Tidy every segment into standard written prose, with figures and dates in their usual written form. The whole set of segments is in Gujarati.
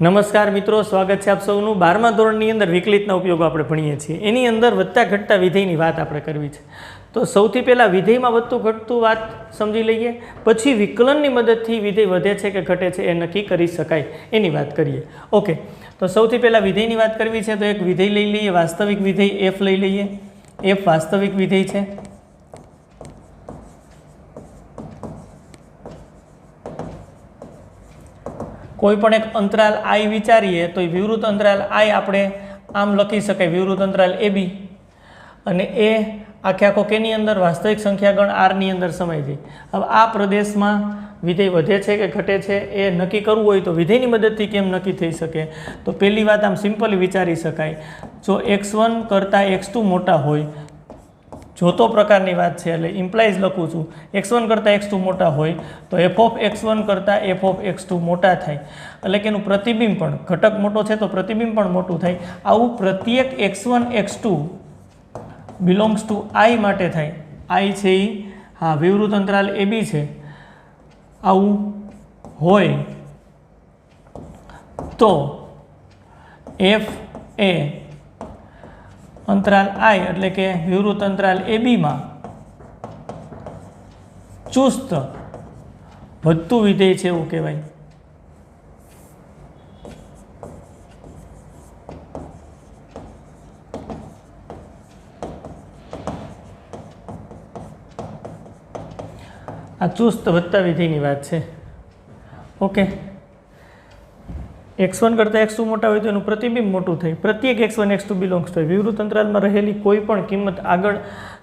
નમસ્કાર મિત્રો, સ્વાગત છે આપ સૌનું 12મા ધોરણની અંદર વિકલિતના ઉપયોગો આપણે ભણીએ છીએ. એની અંદર વધતા ઘટતા વિધેયની વાત આપણે કરવી છે. તો સૌથી પહેલાં વિધેયમાં વધતું ઘટતું વાત સમજી લઈએ, પછી વિકલનની મદદથી વિધેય વધે છે કે ઘટે છે એ નક્કી કરી શકાય એની વાત કરીએ. ઓકે, તો સૌથી પહેલાં વિધેયની વાત કરવી છે તો એક વિધેય લઈ લઈએ, વાસ્તવિક વિધેય એફ લઈ લઈએ. એફ વાસ્તવિક વિધેય છે. કોઈ પણ એક અંતરાલ આઈ વિચારીએ તો એ વિવૃત અંતરાલ આઈ આપણે આમ લખી શકાય, વિવૃત અંતરાલ એ બી, અને એ આખે આખો કેની અંદર વાસ્તવિક સંખ્યા ગણ આરની અંદર સમાઈ જાય. હવે આ પ્રદેશમાં વિધેય વધે છે કે ઘટે છે એ નક્કી કરવું હોય તો વિધેયની મદદથી કેમ નક્કી થઈ શકે? તો પહેલી વાત આમ સિમ્પલી વિચારી શકાય, જો x1 કરતાં x2 મોટા હોય, જોતો પ્રકારની વાત છે એટલે ઇમ્પ્લાઇઝ લખું છું, x1 કરતાં x2 મોટા હોય તો f ઓફ x1 કરતાં f ઓફ x2 મોટા થાય, એટલે કે એનું પ્રતિબિંબ પણ, ઘટક મોટો છે તો પ્રતિબિંબ પણ મોટું થાય. આવું પ્રત્યેક x1 x2 belongs to i માટે થાય. i છે એ હા વિવૃત અંતરાલ એ બી છે. આવું હોય તો f એ અંતરાલ i એટલે કે વિવૃત અંતરાલ એ બીમાં ચુસ્ત વધતું વિધેય છે એવું કહેવાય. આ ચુસ્ત વધતા વિધેયની વાત છે. ઓકે, x1 કરતાં x2 મોટા હોય તો એનું પ્રતિબિંબ મોટું થાય. પ્રત્યેક x1 x2 બિલોંગ્સ થાય વિવૃત અંતરાલમાં રહેલી કોઈ પણ કિંમત આગળ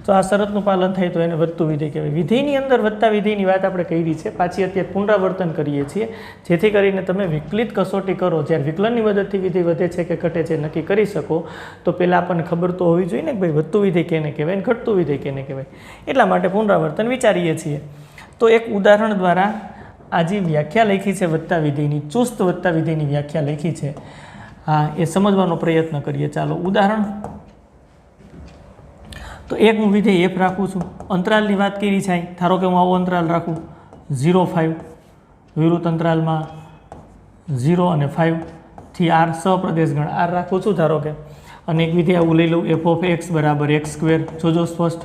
જો આ શરતનું પાલન થાય તો એને વધતું વિધેય કહેવાય. વિધેયની અંદર વધતા વિધેયની વાત આપણે કરી છે, પાછી અત્યારે પુનરાવર્તન કરીએ છીએ જેથી કરીને તમે વિકલિત કસોટી કરો, જ્યારે વિકલનની મદદથી વિધેય વધે છે કે ઘટે છે નક્કી કરી શકો તો પહેલાં આપણને ખબર તો હોવી જોઈએ ને કે ભાઈ વધતું વિધેય કેને કહેવાય ને ઘટતું વિધેય કેને કહેવાય. એટલા માટે પુનરાવર્તન વિચારીએ છીએ. તો એક ઉદાહરણ દ્વારા આ જે વ્યાખ્યા લખી છે વધતા વિધેયની, ચુસ્ત વધતા વિધેયની વ્યાખ્યા લખી છે, હા એ સમજવાનો પ્રયત્ન કરીએ. ચાલો ઉદાહરણ. તો એક હું વિધેય f રાખું છું, અંતરાલની વાત કરી છે. ધારો કે હું આવો અંતરાલ રાખું 0 5, વિવૃત અંતરાલમાં 0 અને 5 થી r સપ્રદેશ ગણ r રાખું છું ધારો કે, અને એક વિધેય આવું લઈ લઉં f ઓફ x બરાબર x². જોજો સ્પષ્ટ,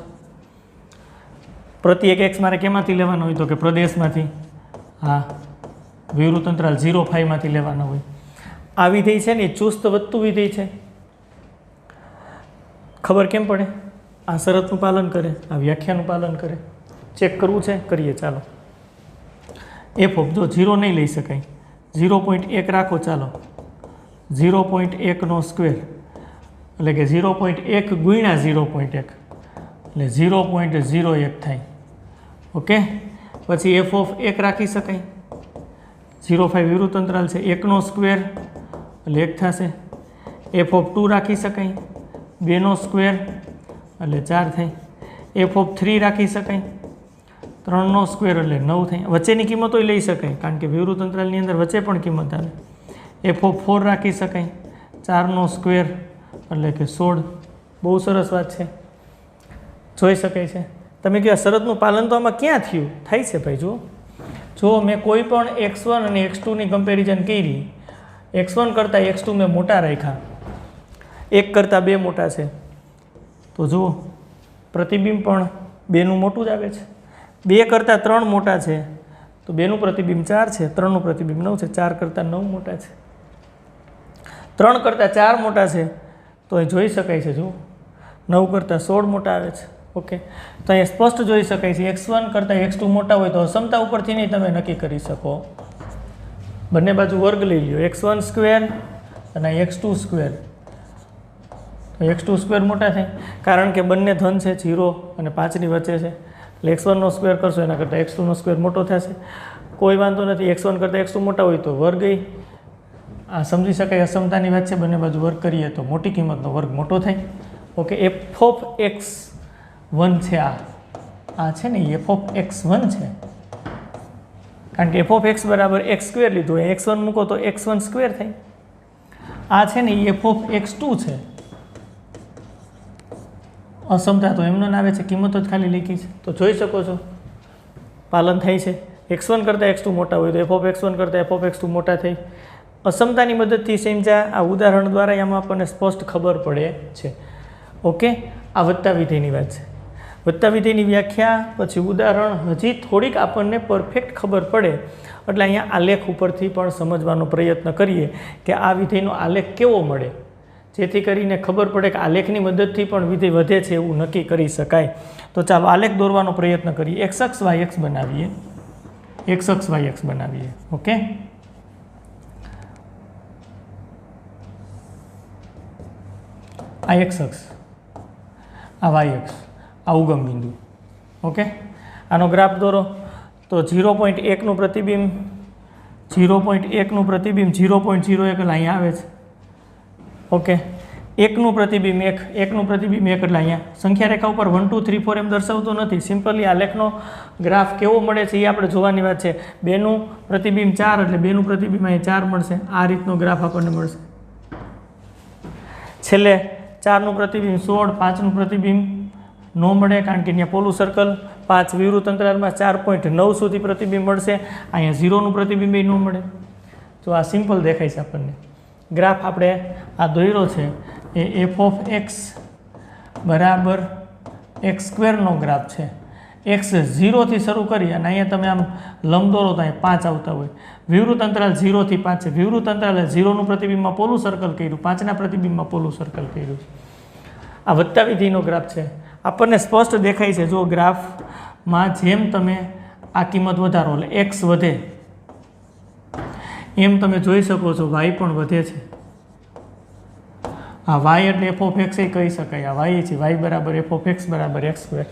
પ્રત્યેક x મારે કેમાંથી લેવાનો હોય તો કે પ્રદેશમાંથી, હા વિવૃત અંતરાલ 0 5 માંથી લેવાના હોય. આ વિધેય છે ને એ ચુસ્ત વધતું વિધેય છે. ખબર કેમ પડે? આ શરતનું પાલન કરે, આ વ્યાખ્યાનું પાલન કરે. ચેક કરવું છે, કરીએ. ચાલો f ઓફ, જો 0 નહીં લઈ શકાય, 0.1 રાખો. ચાલો 0.1 નો સ્ક્વેર એટલે કે 0.1 ગુણ્યા 0.1 એટલે 0.01 થાય. ઓકે, પછી f ઓફ 1 રાખી શકાય. 0 5 વિવૃત અંતરાલ છે, 1 નો સ્ક્વેર એટલે 1 થશે. f ઓફ 2 રાખી શકાય, 2 નો સ્ક્વેર એટલે 4 થાય. f ઓફ 3 રાખી શકાય, 3 નો સ્ક્વેર એટલે 9 થાય. વચ્ચેની કિંમતો લઈ શકાય કારણ કે વિવૃત અંતરાલની અંદર વચ્ચે પણ કિંમત આવે. f ઓફ 4 રાખી શકાય, 4 નો સ્ક્વેર એટલે કે 16. બહુ સરસ વાત છે, જોઈ શકાય છે. તમે કહો શરતનું પાલન તો આમાં ક્યાં થયું? થાય છે ભાઈ. જો મેં કોઈ પણ x1 અને x2ની કમ્પેરિઝન કરી, x1 કરતાં x2 મેં મોટા રાખ્યા, 1 કરતાં 2 મોટા છે, તો જુઓ પ્રતિબિંબ પણ 2નું મોટું જ આવે છે. 2 કરતાં 3 મોટા છે તો 2નું પ્રતિબિંબ 4 છે, 3નું પ્રતિબિંબ 9 છે. 4 કરતાં 9 મોટા છે, 3 કરતાં 4 મોટા છે તો અહીં જોઈ શકાય છે. જુઓ 9 કરતાં 16 મોટા આવે છે. ઓકે, તો અહીંયા સ્પષ્ટ જોઈ શકાય છે x1 કરતાં x2 મોટા હોય તો અસમતા ઉપરથી નહીં તમે નક્કી કરી શકો. બંને બાજુ વર્ગ લઈ લ્યો, x1 સ્ક્વેર અને x2 સ્ક્વેર. તો x2 સ્ક્વેર મોટા થાય કારણ કે બંને ધન છે, 0 અને 5ની વચ્ચે છે, એટલે x1 નો સ્ક્વેર કરશો એના કરતાં x2 નો સ્ક્વેર મોટો થશે. કોઈ વાંધો નથી, x1 કરતાં x2 મોટા હોય તો વર્ગ આ સમજી શકાય અસમતાની વાત છે. બંને બાજુ વર્ગ કરીએ તો મોટી કિંમતનો વર્ગ મોટો થાય. ઓકે, f ઓફ x1 છે, આ છે ને f ઓફ x1 છે કારણ કે f ઓફ x બરાબર x² લીધું, x1 મૂકો તો x1 સ્ક્વેર થાય. આ છે ને f ઓફ x2 છે. અસમતા તો એમનો આવે છે, કિંમતો જ ખાલી લખી છે. તો જોઈ શકો છો પાલન થાય છે. x1 કરતાં x2 મોટા હોય તો f of x1 કરતાં f of x2 મોટા થઈ. અસમતાની મદદથી સમજ્યા આ ઉદાહરણ દ્વારા એમાં આપણને સ્પષ્ટ ખબર પડે છે. ઓકે, આ વત્તા વિધેયની વાત છે. વત્તા વિધેયની વ્યાખ્યા પછી ઉદાહરણ હજી થોડીક આપણને પરફેક્ટ ખબર પડે એટલે અહીંયા આલેખ ઉપરથી પણ સમજવાનો પ્રયત્ન કરીએ કે આ વિધેયનો આલેખ કેવો મળે, જેથી કરીને ખબર પડે કે આલેખની મદદથી પણ વિધેય વધે છે એવું નક્કી કરી શકાય. તો ચાલો આલેખ દોરવાનો પ્રયત્ન કરીએ. એક્સ અક્ષ વાય અક્ષ બનાવીએ. એક્સ અક્ષ વાય અક્ષ બનાવીએ. ઓકે, આ એક્સ અક્ષ, આ વાય અક્ષ, આ ઉગમ બિંદુ. ઓકે, આનો ગ્રાફ દોરો તો 0.1નું પ્રતિબિંબ 0.1નું પ્રતિબિંબ 0.01 એટલે અહીંયા આવે છે. ઓકે, 1નું પ્રતિબિંબ 1, 1નું પ્રતિબિંબ 1 એટલે અહીંયા સંખ્યા રેખા ઉપર 1 2 3 4 એમ દર્શાવતો નથી. સિમ્પલી આલેખનો ગ્રાફ કેવો મળે છે એ આપણે જોવાની વાત છે. 2નું પ્રતિબિંબ 4 એટલે 2નું પ્રતિબિંબ અહીંયા 4 મળશે. આ રીતનો ગ્રાફ આપણને મળશે. છેલ્લે 4નું પ્રતિબિંબ 16, 5નું પ્રતિબિંબ ન મળે કારણ કે અહીંયા પોલું સર્કલ 5 વિવૃત અંતરાલમાં 4.9 સુધી પ્રતિબિંબ મળશે. અહીંયા 0નું પ્રતિબિંબ ન મળે. તો આ સિમ્પલ દેખાય છે આપણને ગ્રાફ. આપણે આ દોર્યો છે એ એફ ઓફ એક્સ બરાબર એક્સ સ્ક્વેરનો ગ્રાફ છે. એક્સ 0થી શરૂ કરી અને અહીંયા તમે આમ લંબ દોરો તો અહીંયા 5 આવતા હોય. વિવૃત અંતરાલ 0થી 5 છે. વિવૃત અંતરાલ 0નું પ્રતિબિંબમાં પોલું સર્કલ કર્યું, 5ના પ્રતિબિંબમાં પોલું સર્કલ કર્યું. આ વત્તા વિધિનો ગ્રાફ છે. આપણને સ્પષ્ટ દેખાય છે જો ગ્રાફમાં જેમ તમે આ કિંમત વધારો એટલે એક્સ વધે એમ તમે જોઈ શકો છો વાય પણ વધે છે. આ વાય એટલે એફ ઓફ એક્સ એ કહી શકાય. આ વાય છે, વાય બરાબર એફ ઓફ એક્સ બરાબર એક્સ સ્ક્વેર.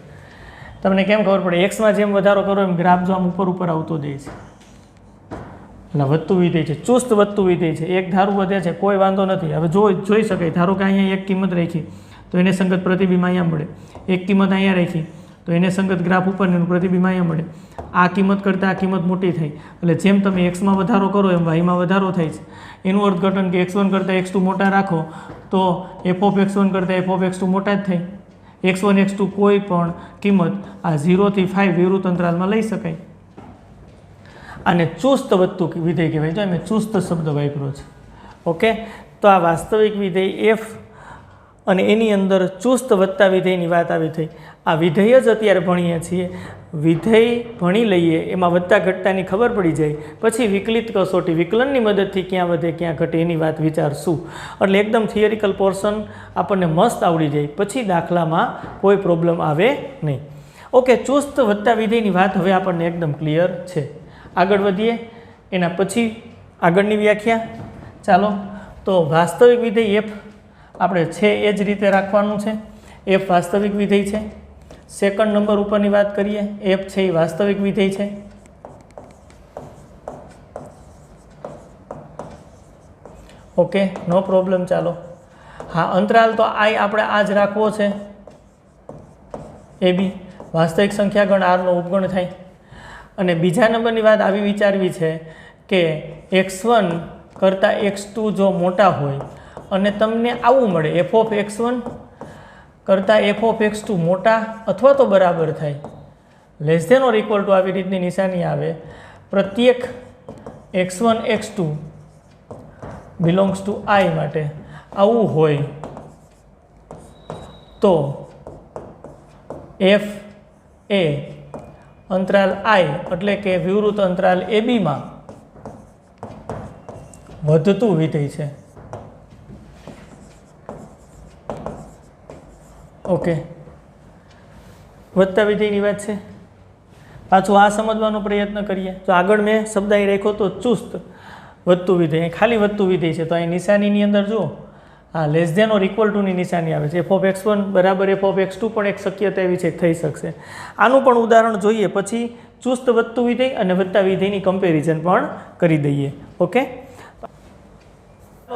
તમને કેમ ખબર પડે? એક્સમાં જેમ વધારો કરો એમ ગ્રાફ જો આમ ઉપર આવતો જાય છે એટલે વધતું વિધેય છે, ચુસ્ત વધતું વિધેય છે. એક ધારું વધે છે, કોઈ વાંધો નથી. હવે જોઈ શકાય, ધારો કે અહીંયા એક કિંમત રાખી તો એને સંગત પ્રતિબિંબ અહીંયા મળે. એક કિંમત અહીંયા રાખી તો એને સંગત ગ્રાફ ઉપરનું પ્રતિબિંબ અહીંયા મળે. આ કિંમત કરતાં આ કિંમત મોટી થઈ એટલે જેમ તમે એક્સમાં વધારો કરો એમ વાયમાં વધારો થાય છે. એનું અર્થઘટન કે x1 કરતાં x2 મોટા રાખો તો એફ ઓફ x1 કરતાં એફ ઓફ x2 મોટા જ થાય. x1 x2 કોઈ પણ કિંમત આ 0થી 5 વિવૃત અંતરાલમાં લઈ શકાય. આને ચુસ્ત વધતું વિધેય કહેવાય. તો મેં ચુસ્ત શબ્દ વાપર્યો છે. ઓકે, તો આ વાસ્તવિક વિધેય એફ અને એની અંદર ચુસ્ત વત્તા વિધેયની વાત આવી થઈ. આ વિધેય જ અત્યારે ભણીએ છીએ. વિધેય ભણી લઈએ એમાં વધતા ઘટતાની ખબર પડી જાય પછી વિકલિત કસોટી વિકલનની મદદથી ક્યાં વધે ક્યાં ઘટે એની વાત વિચારશું. એટલે એકદમ થિયરિકલ પોર્શન આપણને મસ્ત આવડી જાય પછી દાખલામાં કોઈ પ્રોબ્લેમ આવે નહીં. ઓકે, ચુસ્ત વત્તા વિધેયની વાત હવે આપણને એકદમ ક્લિયર છે. આગળ વધીએ એના પછી આગળની વ્યાખ્યા. ચાલો, તો વાસ્તવિક વિધેય એફ આપણે છે એ જ રીતે રાખવાનું છે. એફ વાસ્તવિક વિધેય છે. સેકન્ડ નંબર ઉપરની વાત કરીએ. એફ છે એ વાસ્તવિક વિધેય છે. ઓકે, નો પ્રોબ્લેમ. ચાલો, હા, અંતરાલ તો આપણે આ જ રાખવો છે. એ બી વાસ્તવિક સંખ્યા ગણ આરનો ઉપગણ થાય. અને બીજા નંબરની વાત આવી વિચારવી છે કે x1 કરતાં x2 જો મોટા હોય અને તમને આવું મળે એફ ઓફ x1 કરતાં એફ ઓફ x2 મોટા અથવા તો બરાબર થાય, less than or equal to આવી રીતની નિશાની આવે, પ્રત્યેક x1 x2 belongs to i માટે આવું હોય તો f એ અંતરાલ i એટલે કે વિવૃત અંતરાલ ab માં વધતું વિધેય છે. ઓકે, વધતા વિધેયની વાત છે. પાછું આ સમજવાનો પ્રયત્ન કરીએ. તો આગળ મેં શબ્દ અહીં રાખ્યો તો ચુસ્ત વધતું વિધેય, ખાલી વધતું વિધેય છે. તો અહીં નિશાનીની અંદર જુઓ, હા, લેસ ધેન ઓર ઇક્વલ ટુની નિશાની આવે છે. એફ ઓફ x1 બરાબર એફ ઓફ x2 પણ એક શક્યતા એવી છે થઈ શકશે. આનું પણ ઉદાહરણ જોઈએ પછી ચુસ્ત વધતું વિધેય અને વધતા વિધેયની કમ્પેરિઝન પણ કરી દઈએ. ઓકે,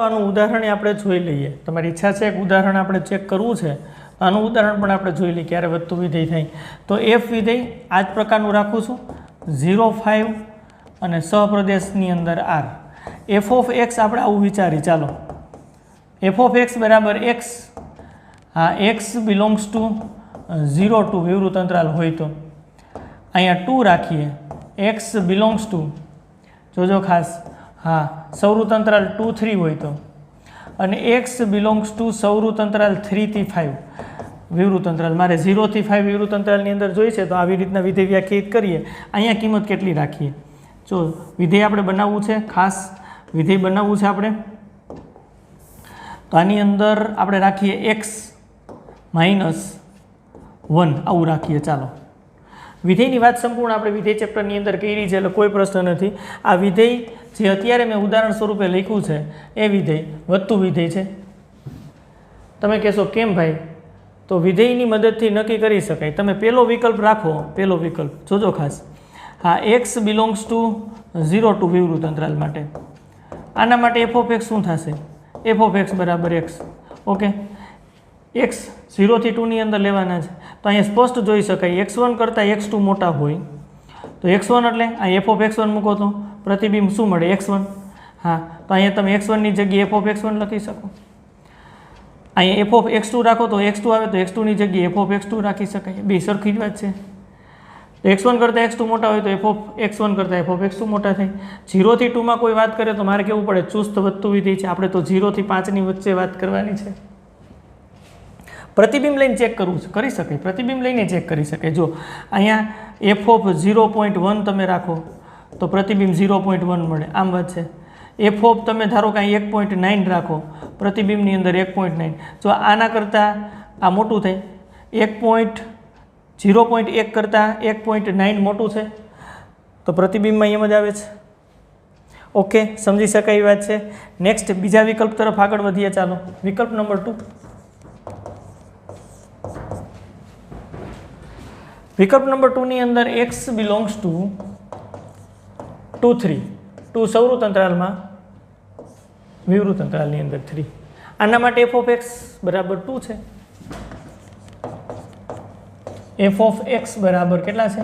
આનું ઉદાહરણ આપણે જોઈ લઈએ. તમારી ઈચ્છા છે એક ઉદાહરણ આપણે ચેક કરવું છે, આનું ઉદાહરણ પણ આપણે જોઈ લઈએ ક્યારે વધતું વિધેય થાય. તો એફ વિધેય આ જ પ્રકારનું રાખું છું, 0 5 અને સહપ્રદેશની અંદર આર. એફ ઓફ એક્સ આપણે આવું વિચારી, ચાલો, એફ ઓફ એક્સ બરાબર એક્સ, હા, એક્સ બિલોંગ્સ ટુ 0 ટુ વિવૃત અંતરાલ હોય તો અહીંયા 2 રાખીએ. એક્સ બિલોંગ્સ ટુ, જોજો ખાસ, હા, સૌરુત અંતરાલ 2 3 હોય તો, અને x બિલોંગ્સ ટુ સૌરુત અંતરાલ 3 થી 5 વિવૃત અંતરાલ, મારે 0 થી 5 વિવૃત અંતરાલની અંદર જોઈ છે તો આવી રીતના વિધેય વ્યાખ્યાયિત કરીએ. અહીંયા કિંમત કેટલી રાખીએ? જો વિધેય આપણે બનાવવું છે, ખાસ વિધેય બનાવવું છે આપણે, તો આની અંદર આપણે રાખીએ x -1 આવું રાખીએ. ચાલો વિધેયની વાત સંપૂર્ણ આપણે વિધેય ચેપ્ટરની અંદર કરી છે એટલે કોઈ પ્રશ્ન નથી. આ વિધેય જે અત્યારે મેં ઉદાહરણ સ્વરૂપે લખ્યું છે એ વિધેય વધતું વિધેય છે. તમે કહેશો કેમ ભાઈ? તો વિધેયની મદદથી નક્કી કરી શકાય. તમે પહેલો વિકલ્પ રાખો, પહેલો વિકલ્પ જોજો ખાસ. હા, x બિલોંગ્સ ટુ 0 ટુ વિવૃત અંતરાલ માટે. આના માટે f ઓફ x શું થશે? f ઓફ x બરાબર x. ઓકે, x 0 થી 2 ની અંદર લેવાના છે તો અહીંયા સ્પષ્ટ જોઈ શકાય x1 કરતાં x2 મોટા હોય તો x1 એટલે અહીં f ઓફ x1 મૂકો તો પ્રતિબિંબ શું મળે? x1. હા, તો અહીંયા તમે x1 ની જગ્યાએ f ઓફ x1 લખી શકો. અહીંયા f ઓફ x2 રાખો તો x2 આવે તો x2 ની જગ્યાએ f ઓફ x2 રાખી શકાય. બે સરખી જ વાત છે. તો x1 કરતાં x2 મોટા હોય તો f ઓફ x1 કરતાં f ઓફ x2 મોટા થાય. 0 થી 2 માં કોઈ વાત કરે તો મારે કેવું પડે? ચુસ્ત વધતું વિધેય છે. આપણે તો 0 થી 5 ની વચ્ચે વાત કરવાની છે. પ્રતિબિંબ લઈને ચેક કરવું છે, કરી શકાય. પ્રતિબિંબ લઈને ચેક કરી શકાય. જો અહીંયા f ઓફ 0.1 તમે રાખો તો પ્રતિબિંબ 0.1 મળે. આમ વાત છે. f ઓફ તમે ધારો કે અહીં 1.9 રાખો, પ્રતિબિંબની અંદર 1.9. જો આના કરતાં આ મોટું થાય, 0.1 કરતાં 1.9 મોટું છે તો પ્રતિબિંબમાં એમ જ આવે છે. ઓકે, સમજી શકાય એ વાત છે. નેક્સ્ટ બીજા વિકલ્પ તરફ આગળ વધીએ. ચાલો વિકલ્પ નંબર 2. વિકલ્પ નંબર 2 ની અંદર x બિલોંગ્સ ટુ 2 3 2 સૌરુત અંતરાલમાં વિવૃત અંતરાલની અંદર 3. આના માટે f ઓફ x બરાબર 2 છે. f ઓફ x બરાબર કેટલા છે?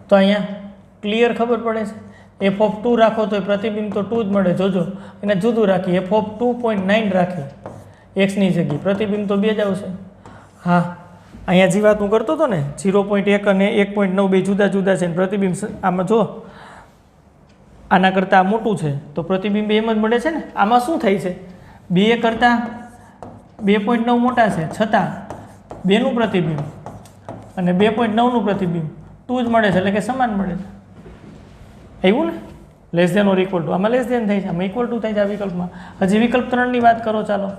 તો અહીંયા ક્લિયર ખબર પડે છે. f ઓફ 2 રાખો તો પ્રતિબિંબ તો 2 જ મળે. જોજો એને જુદું રાખી, f ઓફ 2.9 રાખી x ની જગ્યાએ, પ્રતિબિંબ તો 2 જ આવશે. હા, અહીંયા જે વાત હું કરતો હતો ને 0.1 અને 1.9 બે જુદા જુદા છે. પ્રતિબિંબ આમાં જો આના કરતાં આ મોટું છે તો પ્રતિબિંબ એમ જ મળે છે ને. આમાં શું થાય છે? 2 કરતાં 2.9 મોટા છે છતાં 2નું પ્રતિબિંબ અને 2.9નું પ્રતિબિંબ 2 જ મળે છે એટલે કે સમાન મળે છે. આવ્યું ને? Less than or equal to. આમાં લેસ ધેન થાય છે, આમાં ઇક્વલ ટુ થાય છે આ વિકલ્પમાં. હજી વિકલ્પ 3 ની વાત કરો. ચાલો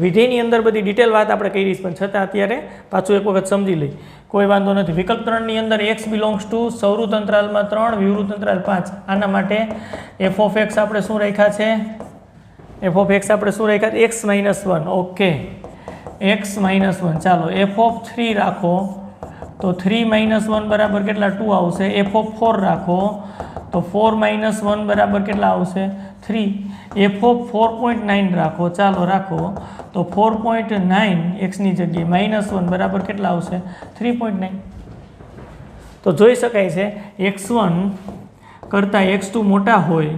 વિધેયની અંદર બધી ડિટેલ વાત આપણે કરી પણ છતાં અત્યારે પાછું એક વખત સમજી લઈ, કોઈ વાંધો નથી. વિકલ્પ 3 ની અંદર x બિલોંગ્સ ટુ સૌરુત અંતરાલમાં 3 વિવૃત અંતરાલ 5. આના માટે f ઓફ x આપણે શું રાખ્યા છે? f ઓફ x આપણે શું રાખ્યા? x -1. Okay, x -1. ચાલો f ઓફ 3 રાખો તો 3 -1 બરાબર કેટલા? 2 આવશે. f ઓફ 4 રાખો તો 4 -1 બરાબર કેટલા આવશે? 3. f ઓફ 4.9 રાખો, ચાલો રાખો તો 4.9 x ની જગ્યાએ -1 બરાબર કેટલા આવશે? 3.9. તો જોઈ શકાય છે x1 કરતાં x2 મોટા હોય,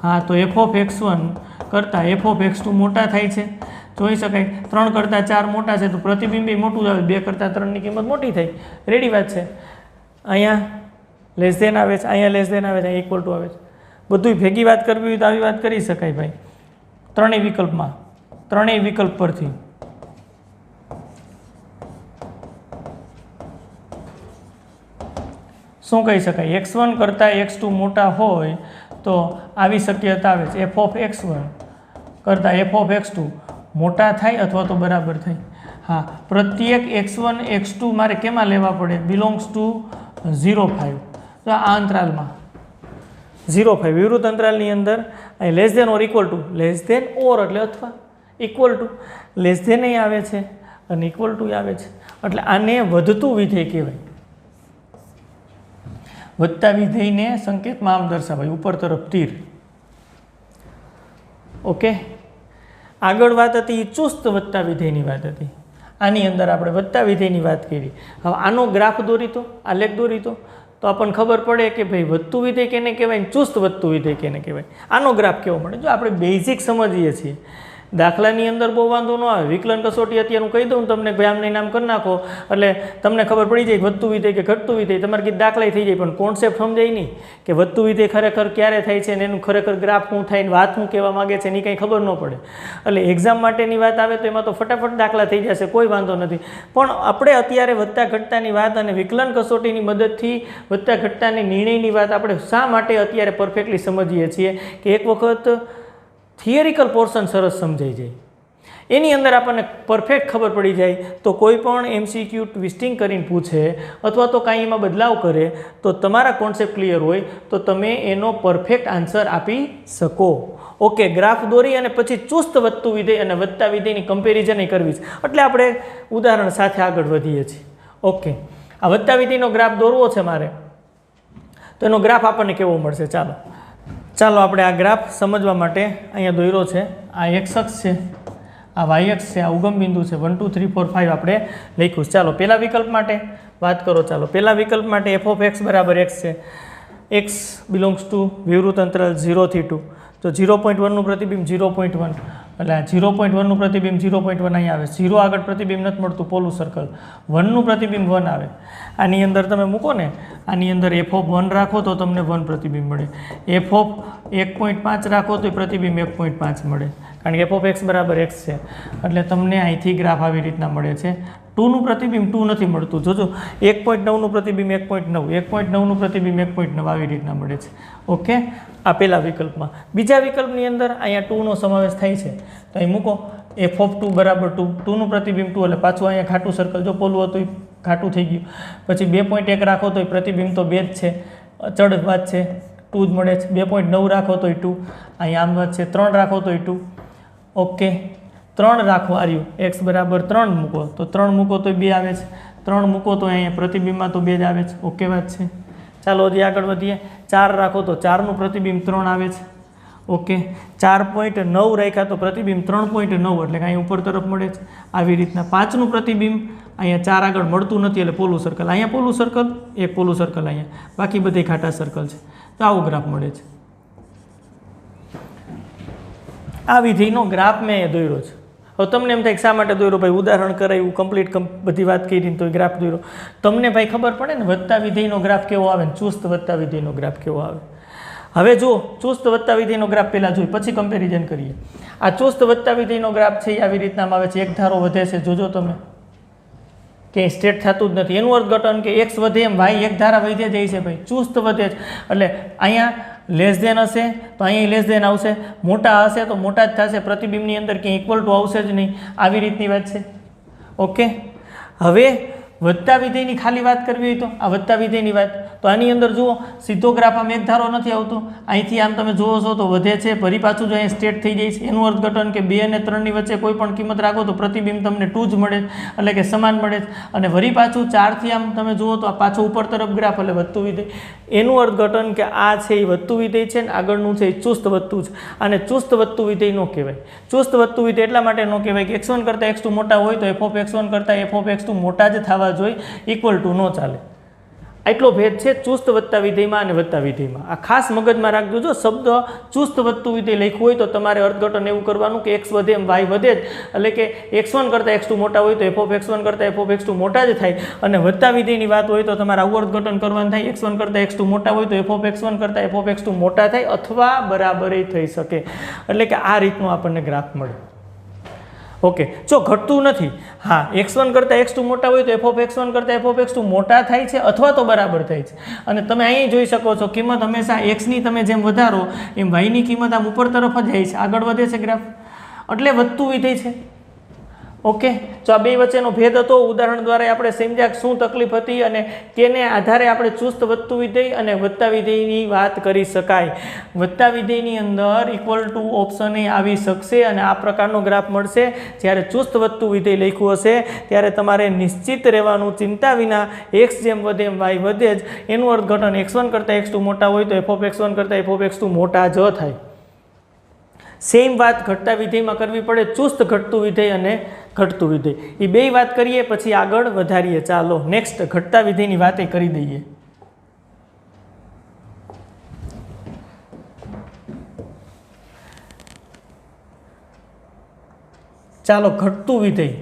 હા તો f ઓફ x1 કરતાં f ઓફ x2 મોટા થાય છે. જોઈ શકાય 3 કરતાં 4 મોટા છે તો પ્રતિબિંબ મોટું જ આવે. 2 કરતાં 3ની કિંમત મોટી થાય. રેડી વાત છે. અહીંયા લેસ ધેન આવે છે, અહીંયા લેસ ધેન આવે છે, અહીંયા ઇક્વલ ટુ આવે છે. બધું ભેગી વાત કરવી હોય તો આવી વાત કરી શકાય ભાઈ. ત્રણેય વિકલ્પમાં, ત્રણેય વિકલ્પ પરથી શું કહી શકાય? x1 કરતાં x2 મોટા હોય તો આવી શક્યતા આવે છે. f ઓફ x1 કરતાં f ઓફ x2 મોટા થાય અથવા તો બરાબર થાય. હા, પ્રત્યેક x1 x2 મારે કેમાં લેવા પડે? Belongs to 0.5. તો આ અંતરાલમાં 0.5 વિવૃત અંતરાલની અંદર અહીં less than or equal to, less than or એટલે અથવા, ઇક્વલ ટુ લેસ ધેન અહીં આવે છે અને ઇક્વલ ટુ આવે છે એટલે આને વધતું વિધેય કહેવાય. વધતા વિધેયને સંકેતમાં આમ દર્શાવાય, ઉપર તરફ તીર. ઓકે, આગળ વાત હતી ચુસ્ત વધતા વિધેયની વાત હતી. આની અંદર આપણે વધતા વિધેયની વાત કરી. હવે આનો ગ્રાફ દોરી તો, આલેખ દોરી તો આપણને ખબર પડે કે ભાઈ વધતું વિધેય કેને કહેવાય, ચુસ્ત વધતું વિધેય કેને કહેવાય. આનો ગ્રાફ કેવો મળે? જો આપણે બેઝિક સમજીએ છીએ દાખલાની અંદર બહુ વાંધો ન આવે. વિકલન કસોટી અત્યારે હું કહી દઉં તમને ભાઈ આમને નામ કરી નાખો એટલે તમને ખબર પડી જાય વધતું વિધેય કે ઘટતું વિધેય, તમારે કીધું દાખલાય થઈ જાય, પણ કોન્સેપ્ટ સમજાય નહીં કે વધતું વિધેય ખરેખર ક્યારે થાય છે અને એનું ખરેખર ગ્રાફ શું થાય, વાત શું કહેવા માગે છે એની કંઈ ખબર ન પડે. એટલે એક્ઝામ માટેની વાત આવે તો એમાં તો ફટાફટ દાખલા થઈ જશે, કોઈ વાંધો નથી. પણ આપણે અત્યારે વધતા ઘટતાની વાત અને વિકલન કસોટીની મદદથી વધતા ઘટતાની નિર્ણયની વાત આપણે શા માટે અત્યારે પરફેક્ટલી સમજીએ છીએ કે એક વખત થિયરિકલ પોર્શન સરસ સમજાઈ જાય, એની અંદર આપણને પરફેક્ટ ખબર પડી જાય તો કોઈ પણ MCQ ટ્વિસ્ટિંગ કરીને પૂછે અથવા તો કાંઈ એમાં બદલાવ કરે તો તમારા કોન્સેપ્ટ ક્લિયર હોય તો તમે એનો પરફેક્ટ આન્સર આપી શકો. ઓકે, ગ્રાફ દોરી અને પછી ચુસ્ત વધતું વિધેય અને વધતા વિધેયની કમ્પેરિઝન કરવી છે. એટલે આપણે ઉદાહરણ સાથે આગળ વધીએ છીએ. ઓકે, આ વધતા વિધેયનો ગ્રાફ દોરવો છે મારે, તો એનો ગ્રાફ આપણને કેવો મળશે? ચાલો આપણે આ ગ્રાફ સમજવા માટે અહીંયા દોર્યો છે. આ x અક્ષ છે, આ y અક્ષ છે, આ ઉગમ બિંદુ છે, 1 2 3 4 5 આપણે લખ્યું. ચાલો પહેલા વિકલ્પ માટે વાત કરો. ચાલો પહેલા વિકલ્પ માટે f of x બરાબર x છે. x બિલોંગ્સ ટુ વિવૃત અંતરાલ 0 થી 2, તો 0.1નું પ્રતિબિંબ 0.1 એટલે આ 0.1નું પ્રતિબિંબ 0.1 અહીં આવે. 0 આગળ પ્રતિબિંબ નથી મળતું, પોલું સર્કલ. 1નું પ્રતિબિંબ 1 આવે. આની અંદર તમે મૂકો ને, આની અંદર f of 1 રાખો તો તમને 1 પ્રતિબિંબ મળે. f of 1.5 રાખો તો પ્રતિબિંબ 1.5 મળે, કારણ કે f of x બરાબર x છે. એટલે તમને અહીંથી ગ્રાફ આવી રીતના મળે છે. 2નું પ્રતિબિંબ 2 નથી મળતું, જોજો. 1.9નું પ્રતિબિંબ 1.9, 1.9નું પ્રતિબિંબ 1.9 આવી રીતના મળે છે. ઓકે, આ પહેલા વિકલ્પમાં. બીજા વિકલ્પની અંદર અહીંયા 2નો સમાવેશ થાય છે, તો અહીં મૂકો f of 2 બરાબર 2, 2નું પ્રતિબિંબ 2 એટલે પાછું અહીંયા ખાટું સર્કલ, જો પોલું હતું એ ખાટું થઈ ગયું. પછી 2.1 રાખો તો પ્રતિબિંબ તો 2 જ છે, અચળ વાત છે, 2 જ મળે છે. 2.9 રાખો તો 2, અહીંયા આમ વાત છે. 3 રાખો તો 2. ઓકે, 3 રાખો, આર્યું x બરાબર 3 મૂકો તો 3 મૂકો તો 2 આવે છે, 3 મૂકો તો અહીંયા પ્રતિબિંબમાં તો 2 જ આવે છે. ઓકે વાત છે. ચાલો હજી આગળ વધીએ. 4 રાખો તો 4નું પ્રતિબિંબ 3 આવે છે. ઓકે, 4.9 રાખ્યા તો પ્રતિબિંબ 3.9 એટલે કાંઈ ઉપર તરફ મળે છે. આવી રીતના 5નું પ્રતિબિંબ અહીંયા 4 આગળ મળતું નથી એટલે પોલું સર્કલ, અહીંયા પોલું સર્કલ, એક પોલું સર્કલ અહીંયા, બાકી બધે ખાટા સર્કલ છે. તો આવો ગ્રાફ મળે છે. આ વિધેયનો ગ્રાફ મેં દોર્યો છે. હવે તમને એમ થાય કે શા માટે દોર્યો ભાઈ, ઉદાહરણ કરાયું, કમ્પ્લીટ બધી વાત કરીને તો ગ્રાફ દોર્યો. તમને ભાઈ ખબર પડે ને વધતા વિધેયનો ગ્રાફ કેવો આવે ને ચુસ્ત વધતા વિધેયનો ગ્રાફ કેવો આવે. હવે જો ચુસ્ત વધતા વિધેયનો ગ્રાફ પહેલાં જોઈ પછી કમ્પેરિઝન કરીએ. આ ચુસ્ત વધતા વિધેયનો ગ્રાફ છે એ આવી રીતના આવે છે. એક ધારો વધે છે, જોજો તમે, ક્યાંય સ્ટ્રેટ થતું જ નથી. એનું અર્થઘટન કે x વધે એમ y એક ધારા વધે જાય છે ભાઈ, ચુસ્ત વધે છે. એટલે અહીંયા લેસ દેન હશે તો અહીંયા લેસ દેન આવશે, મોટા હશે તો મોટા જ થશે, પ્રતિબિંબની અંદર ક્યાંય ઇક્વલ ટુ આવશે જ નહીં. આવી રીતની વાત છે. ઓકે, હવે વધતા વિધેયની ખાલી વાત કરવી હોય તો આ વધતા વિધેયની વાત, તો આની અંદર જુઓ સીધો ગ્રાફ આમ એક ધારો નથી આવતો, અહીંથી આમ તમે જુઓ છો તો વધે છે, ફરી પાછું જો અહીં સ્ટ્રેટ થઈ જાય છે. એનું અર્થઘટન કે 2 અને 3ની વચ્ચે કોઈ પણ કિંમત રાખો તો પ્રતિબિંબ તમને 2 જ મળે, એટલે કે સમાન મળે છે. અને વળી પાછું 4થી આમ તમે જુઓ તો આ પાછું ઉપર તરફ ગ્રાફ એટલે વધતું વિધેય. એનું અર્થઘટન કે આ છે એ વધતું વિધેય છે ને આગળનું છે એ ચુસ્ત વધતું છે. અને ચુસ્ત વધતું વિધેય ન કહેવાય. ચુસ્ત વધતું વિધેય એટલા માટે ન કહેવાય કે x1 કરતાં x2 મોટા હોય તો f of x1 કરતાં f of x2 મોટા જ થવા જોઈએ, ઇક્વલ ટુ ન ચાલે. એટલો ભેદ છે ચુસ્ત વધતા વિધેયમાં અને વધતા વિધેયમાં. આ ખાસ મગજમાં રાખજો. જો શબ્દ ચુસ્ત વધતું વિધેય લખ્યું હોય તો તમારે અર્થઘટન એવું કરવાનું કે x વધે એમ y વધે જ, એટલે કે x1 કરતાં x2 મોટા હોય તો f of x1 કરતાં f of x2 મોટા જ થાય. અને વધતા વિધેયની વાત હોય તો તમારે આવું અર્થઘટન કરવાનું થાય, x1 કરતાં x2 મોટા હોય તો f of x1 કરતાં f of x2 મોટા થાય અથવા બરાબર થઈ શકે. એટલે કે આ રીતનું આપણને ગ્રાફ મળે. ઓકે, જો ઘટતું નથી, હા x1 કરતાં x2 મોટા હોય તો f of x1 કરતાં f of x2 મોટા થાય છે અથવા તો બરાબર થાય છે. અને તમે અહીં જોઈ શકો છો કિંમત હંમેશા xની તમે જેમ વધારો એમ yની કિંમત આમ ઉપર તરફ જ જાય છે, આગળ વધે છે ગ્રાફ, એટલે વધતું વિધેય છે. ઓકે, તો આ બે વચ્ચેનો ભેદ હતો. ઉદાહરણ દ્વારા આપણે સમજ્યા શું તકલીફ હતી અને કેને આધારે આપણે ચુસ્ત વધતું વિધેય અને વધતા વિધેયની વાત કરી શકાય. વધતા વિધેયની અંદર ઇક્વલ ટુ ઓપ્શન આવી શકશે અને આ પ્રકારનો ગ્રાફ મળશે. જ્યારે ચુસ્ત વધતું વિધેય લખ્યું હશે ત્યારે તમારે નિશ્ચિત રહેવાનું, ચિંતા વિના x જેમ વધે એમ y વધે જ. એનું અર્થઘટન x1 કરતાં x2 મોટા હોય તો f of x1 કરતાં f of x2 મોટા જ થાય. સેમ વાત ઘટતા વિધેયમાં કરવી પડે, ચુસ્ત ઘટતું વિધેય અને ઘટતું વિધેય. એ બે વાત કરીએ પછી આગળ વધારીએ. ચાલો નેક્સ્ટ ઘટતા વિધેયની વાત કરી દઈએ. ચાલો ઘટતું વિધેય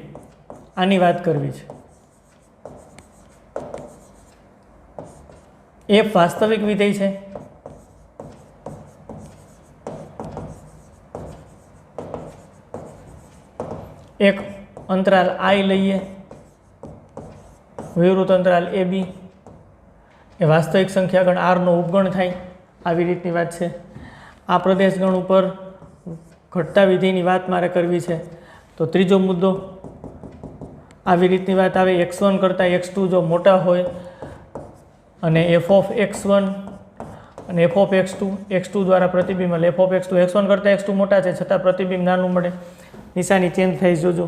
આની વાત કરવી છે. f વાસ્તવિક વિધેય છે. એક અંતરાલ I લઈએ, વિવૃત અંતરાલ AB, એ વાસ્તવિક સંખ્યા ગણ R નો ઉપગણ થાય, આવી રીતની વાત છે. આ પ્રદેશ ગણ ઉપર ઘટતા વિધેયની વાત મારે કરવી છે. તો ત્રીજો મુદ્દો આવી રીતની વાત આવે, x1 કરતાં x2 જો મોટા હોય અને f of x1 અને f of x2 દ્વારા પ્રતિબિંબ એટલે f of x2 x1 કરતાં x2 મોટા છે છતાં પ્રતિબિંબ નાનું મળે. નિશાની ચેન્જ થઈ જોજો.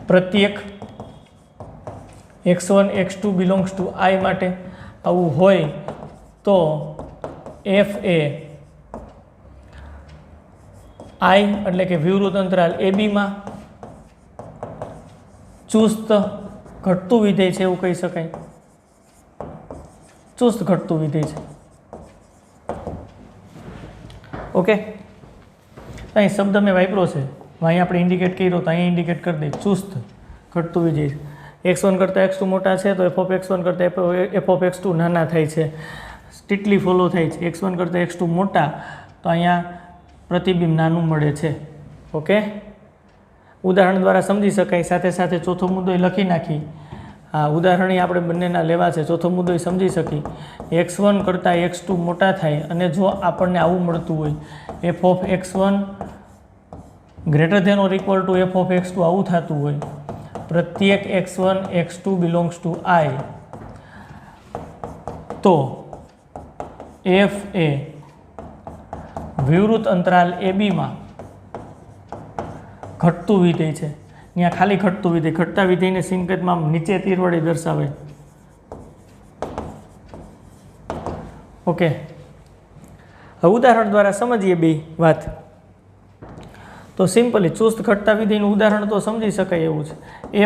પ્રત્યેક x1 x2 belongs to I માટે આવું હોય તો f એ I એટલે કે વિવૃત અંતરાલ AB માં ચુસ્ત ઘટતું વિધેય છે એવું કહી શકાય. ચુસ્ત ઘટતું વિધેય છે. ઓકે, અહીં શબ્દ મેં વાપર્યો છે, અહીં આપણે ઇન્ડિકેટ કર્યો તો અહીં ઇન્ડિકેટ કરી દઈએ. ચુસ્ત ઘટતું વિધેય x1 કરતાં x2 મોટા છે તો f of x1 કરતાં f of x2 નાના થાય છે. સ્ટ્રિક્ટલી ફોલો થાય છે. x1 કરતાં x2 મોટા તો અહીંયા પ્રતિબિંબ નાનું મળે છે. ઓકે, ઉદાહરણ દ્વારા સમજી શકાય. સાથે સાથે ચોથો મુદ્દો લખી નાખી. હા, ઉદાહરણ આપણે બંનેના લેવા છે. ચોથો મુદ્દો સમજી શકી. x1 કરતાં x2 મોટા થાય અને જો આપણને આવું મળતું હોય f of x1 greater than or equal to f of x2 આવું થતું હોય, પ્રત્યેક x1 x2 belongs to I, તો f એ વિવૃત અંતરાલ AB માં ઘટતું વિધેય છે. ત્યાં ખાલી ઘટતું વિધેય, ઘટતા વિધેયને સંકેતમાં નીચે તીર વડે દર્શાવે. ઓકે, હવે ઉદાહરણ દ્વારા સમજીએ બે વાત. તો સિમ્પલી ચુસ્ત ઘટતા વિધેયનું ઉદાહરણ તો સમજી શકાય એવું છે.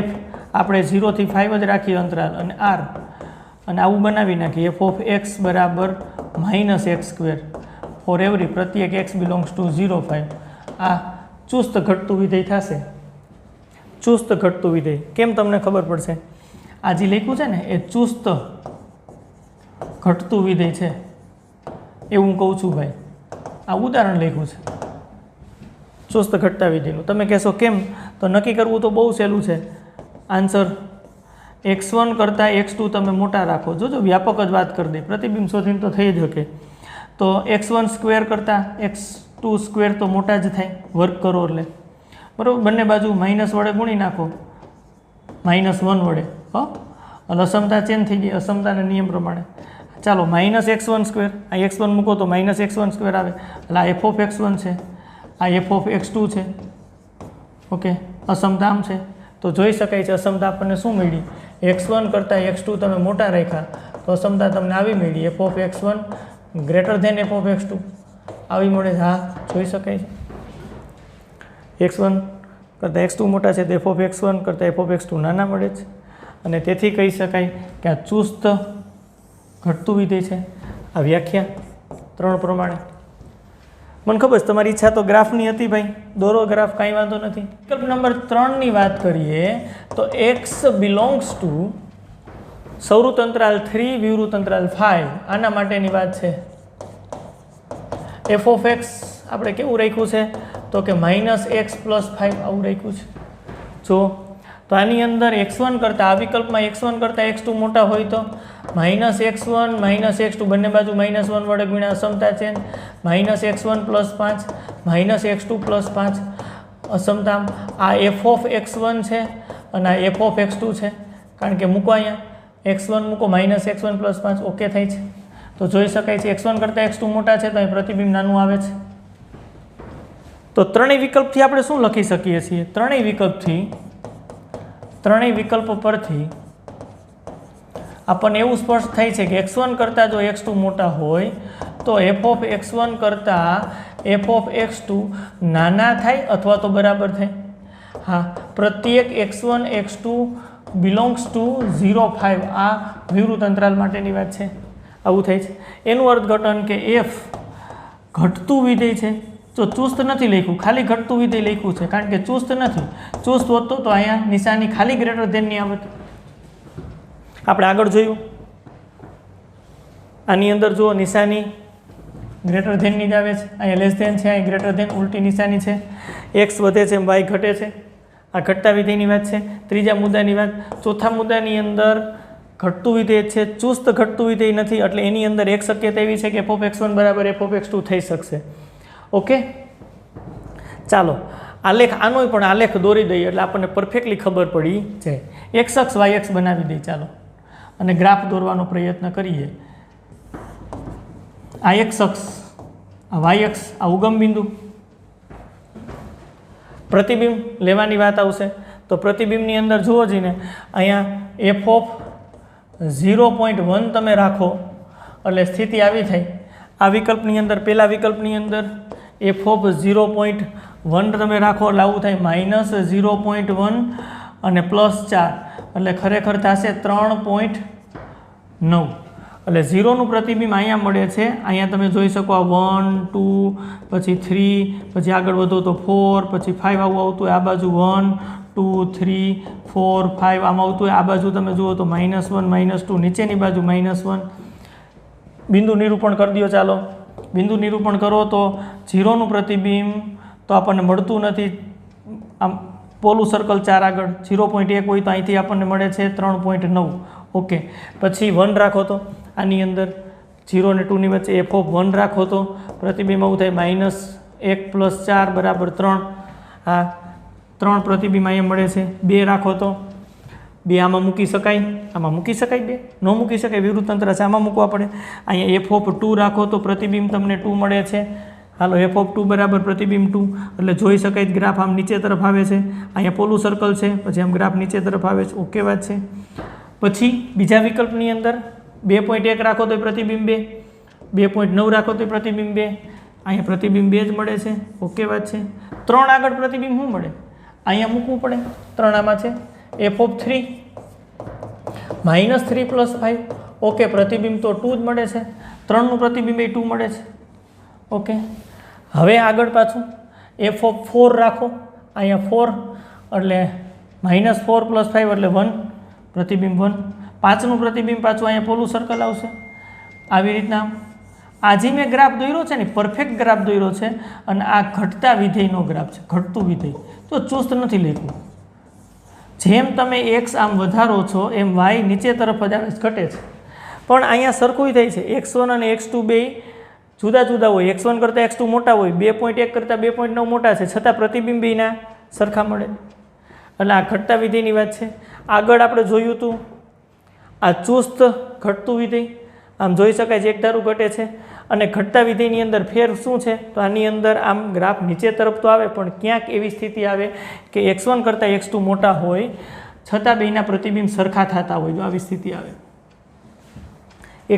f આપણે 0 થી 5 જ રાખીએ અંતરાલ અને r, અને આવું બનાવી નાખીએ f of x બરાબર -x2 ફોર એવરી પ્રત્યેક x બિલોંગ્સ ટુ 0 5. આ ચુસ્ત ઘટતું વિધેય થશે. ચુસ્ત ઘટતું વિધેય કેમ તમને ખબર પડશે? આ જે લખ્યું છે ને એ ચુસ્ત ઘટતું વિધેય છે એવું હું કહું છું ભાઈ. આ ઉદાહરણ લખ્યું છે ચુસ્ત ઘટતા વિધેયનું. તમે કહેશો કેમ? તો નક્કી કરવું તો બહુ સહેલું છે. આન્સર x1 કરતાં x2 તમે મોટા રાખો. જોજો વ્યાપક જ વાત કરી દે, પ્રતિબિંબ શોધીને તો થઈ જ શકે. તો x1 સ્ક્વેર કરતાં x2 સ્ક્વેર તો મોટા જ થાય, વર્ગ કરો એટલે બરાબર. બંને બાજુ માઇનસ વડે ગુણી નાખો, -1 વડે. એટલે અસમતા ચેન્જ થઈ ગઈ અસમતાના નિયમ પ્રમાણે. ચાલો -x1 સ્ક્વેર, આ x1 મૂકો તો -x1 સ્ક્વેર આવે, એટલે આ f of x1 છે, આ f of x2 છે. ઓકે, અસમતા આમ છે તો જોઈ શકાય છે અસમતા આપણને શું મળી? x1 કરતાં x2 તમે મોટા રાખ્યા તો અસમતા તમને આવી મળી f of x1 greater than f of x2 આવી મળે છે. હા, જોઈ શકાય છે. x1 કરતાં x2 મોટા છે તો f of x1 કરતાં f of x2 નાના મળે છે, અને તેથી કહી શકાય કે આ ચુસ્ત ઘટતું વિધેય છે. આ વ્યાખ્યા 3 પ્રમાણે. મને ખબર છે તમારી ઈચ્છા તો ગ્રાફની હતી ભાઈ, દોરો ગ્રાફ, કાંઈ વાંધો નથી. વિકલ્પ નંબર 3ની વાત કરીએ તો x બિલોંગ્સ ટુ સૌરુત અંતરાલ 3 વિવૃત અંતરાલ 5 આના માટેની વાત છે. f of x આપણે કેવું રાખ્યું છે તો કે -x + 5 આવું રાખ્યું છે. જો તો આની અંદર x1 કરતાં આ વિકલ્પમાં x1 કરતાં x2 મોટા હોય તો -x1 -x2 બંને બાજુ -1 વડે ગુણ્યા અસમતા ચેન્જ, -x1 + 5 -x2 + 5 અસમતા. આ f of x1 છે અને આ f of x2 છે, કારણ કે મૂકો અહીંયા x1 મૂકો -x1 + 5 ઓકે થાય છે. તો જોઈ શકાય છે x1 કરતાં x2 મોટા છે તો અહીં પ્રતિબિંબ નાનું આવે છે. તો ત્રણેય વિકલ્પથી આપણે શું લખી શકીએ છીએ? ત્રણેય વિકલ્પ પરથી આપણને એવું સ્પષ્ટ થાય છે કે x1 કરતાં જો x2 મોટા હોય તો f of x1 કરતાં f of x2 નાના થાય અથવા તો બરાબર થાય. હા, પ્રત્યેક x1 x2 બિલોંગ્સ ટુ 0 5 આ વિવૃત અંતરાલ માટેની વાત છે. આવું થાય છે. એનું અર્થઘટન કે f ઘટતું વિધેય છે જો ચુસ્ત નથી લખ્યું, ખાલી ઘટતું વિધેય લખ્યું છે, કારણ કે ચુસ્ત નથી. ચુસ્ત હોતું તો અહીંયા નિશાની ખાલી ગ્રેટર ધેનની આવત. આપણે આગળ જોયું, આની અંદર જુઓ નિશાની ગ્રેટર ધેનની જ આવે છે, અહીંયા લેસ ધેન છે, અહીંયા ગ્રેટર ધેન, ઉલટી નિશાની છે. એક્સ વધે છે, વાય ઘટે છે. આ ઘટતા વિધેયની વાત છે. ત્રીજા મુદ્દાની વાત. ચોથા મુદ્દાની અંદર ઘટતું વિધેય છે, ચુસ્ત ઘટતું વિધેય નથી, એટલે એની અંદર એક શક્યતા એવી છે કે f(x1) બરાબર f(x2) થઈ શકશે. ઓકે, ચાલો આલેખ આનોય પણ આલેખ દોરી દઈએ એટલે આપણને પરફેક્ટલી ખબર પડી જાય. એક્સ અક્ષ વાય અક્ષ બનાવી દઈએ ચાલો, અને ગ્રાફ દોરવાનો પ્રયત્ન કરીએ. આ એક્સ અક્ષ, આ વાય અક્ષ, આ ઉગમ બિંદુ. પ્રતિબિંબ લેવાની વાત આવશે તો પ્રતિબિંબની અંદર જુઓ જઈને અહીંયા f(0.1) તમે રાખો એટલે સ્થિતિ આવી થાય. આ વિકલ્પની અંદર, પહેલા વિકલ્પની અંદર f(0.1) તમે રાખો એટલે આવું થાય -0.1 અને +4 એટલે ખરેખર થશે 3.9. એટલે 0નું પ્રતિબિંબ અહીંયા મળે છે. અહીંયા તમે જોઈ શકો આ 1 2 પછી 3 પછી આગળ વધો તો 4 પછી 5 આવું આવતું હોય. આ બાજુ 1 2 3 4 5 આમ આવતું હોય. આ બાજુ તમે જુઓ તો -1 -2, નીચેની બાજુ -1. બિંદુ નિરૂપણ કરી દો ચાલો. બિંદુ નિરૂપણ કરો તો 0નું પ્રતિબિંબ તો આપણને મળતું નથી. આમ પોલું સર્કલ 4 આગળ 0.1 હોય તો અહીંથી આપણને મળે છે 3.9. ઓકે, પછી 1 રાખો તો આની અંદર 0 અને 2 ની વચ્ચે f(1) રાખો તો પ્રતિબિંબ આવું થાય -1 + 4 બરાબર 3. આ 3 પ્રતિબિંબ અહીંયા મળે છે. 2 રાખો તો 2 આમાં મૂકી શકાય, આમાં મૂકી શકાય, 2 ન મૂકી શકાય, વિરુદ્ધ તંત્ર છે, આમાં મૂકવા પડે. અહીંયા f(2) રાખો તો પ્રતિબિંબ તમને 2 મળે છે. હાલો f(2) બરાબર પ્રતિબિંબ 2 એટલે જોઈ શકાય ગ્રાફ આમ નીચે તરફ આવે છે. અહીંયા પોલું સર્કલ છે, પછી આમ ગ્રાફ નીચે તરફ આવે છે. ઓકે વાત છે. પછી બીજા વિકલ્પની અંદર 2.1 રાખો તો પ્રતિબિંબ 2, 2.9 રાખો તો પ્રતિબિંબ 2, અહીંયા પ્રતિબિંબ 2 જ મળે છે. ઓકે વાત છે. 3 આગળ પ્રતિબિંબ શું મળે? અહીંયા મૂકવું પડે. 3 આમાં છે f(3) -3 + 5. ઓકે, પ્રતિબિંબ તો 2 જ મળે છે. 3નું પ્રતિબિંબ એ 2 મળે છે. ઓકે, હવે આગળ પાછું f(4) રાખો. અહીંયા 4 એટલે -4 + 5 એટલે 1, પ્રતિબિંબ 1. 5નું પ્રતિબિંબ પાછું અહીંયા પોલું સર્કલ આવશે. આવી રીતના આ જે મેં ગ્રાફ દોર્યો છે ને, પરફેક્ટ ગ્રાફ દોર્યો છે, અને આ ઘટતા વિધેયનો ગ્રાફ છે, ઘટતું વિધેય. તો ચુસ્ત નથી લખ્યું. જેમ તમે x આમ વધારો છો એમ y નીચે તરફ જ આવે ઘટે છે. પણ અહીંયા સરખું થાય છે. x1 અને x2 બે જુદા જુદા હોય. x1 કરતાં x2 મોટા હોય, 2.1 કરતાં 2.9 મોટા છે, છતાં પ્રતિબિંબ બેના સરખા મળે. એટલે આ ઘટતા વિધેયની વાત છે. આગળ આપણે જોયું હતું આ ચુસ્ત ઘટતું વિધેય. આમ જોઈ શકાય છે, એક ધારું ઘટે છે. અને ઘટતા વિધેયની અંદર ફેર શું છે તો આની અંદર આમ ગ્રાફ નીચે તરફ તો આવે, પણ ક્યાંક એવી સ્થિતિ આવે કે x1 કરતાં x2 મોટા હોય છતાં બેના પ્રતિબિંબ સરખા થતા હોય. જો આવી સ્થિતિ આવે,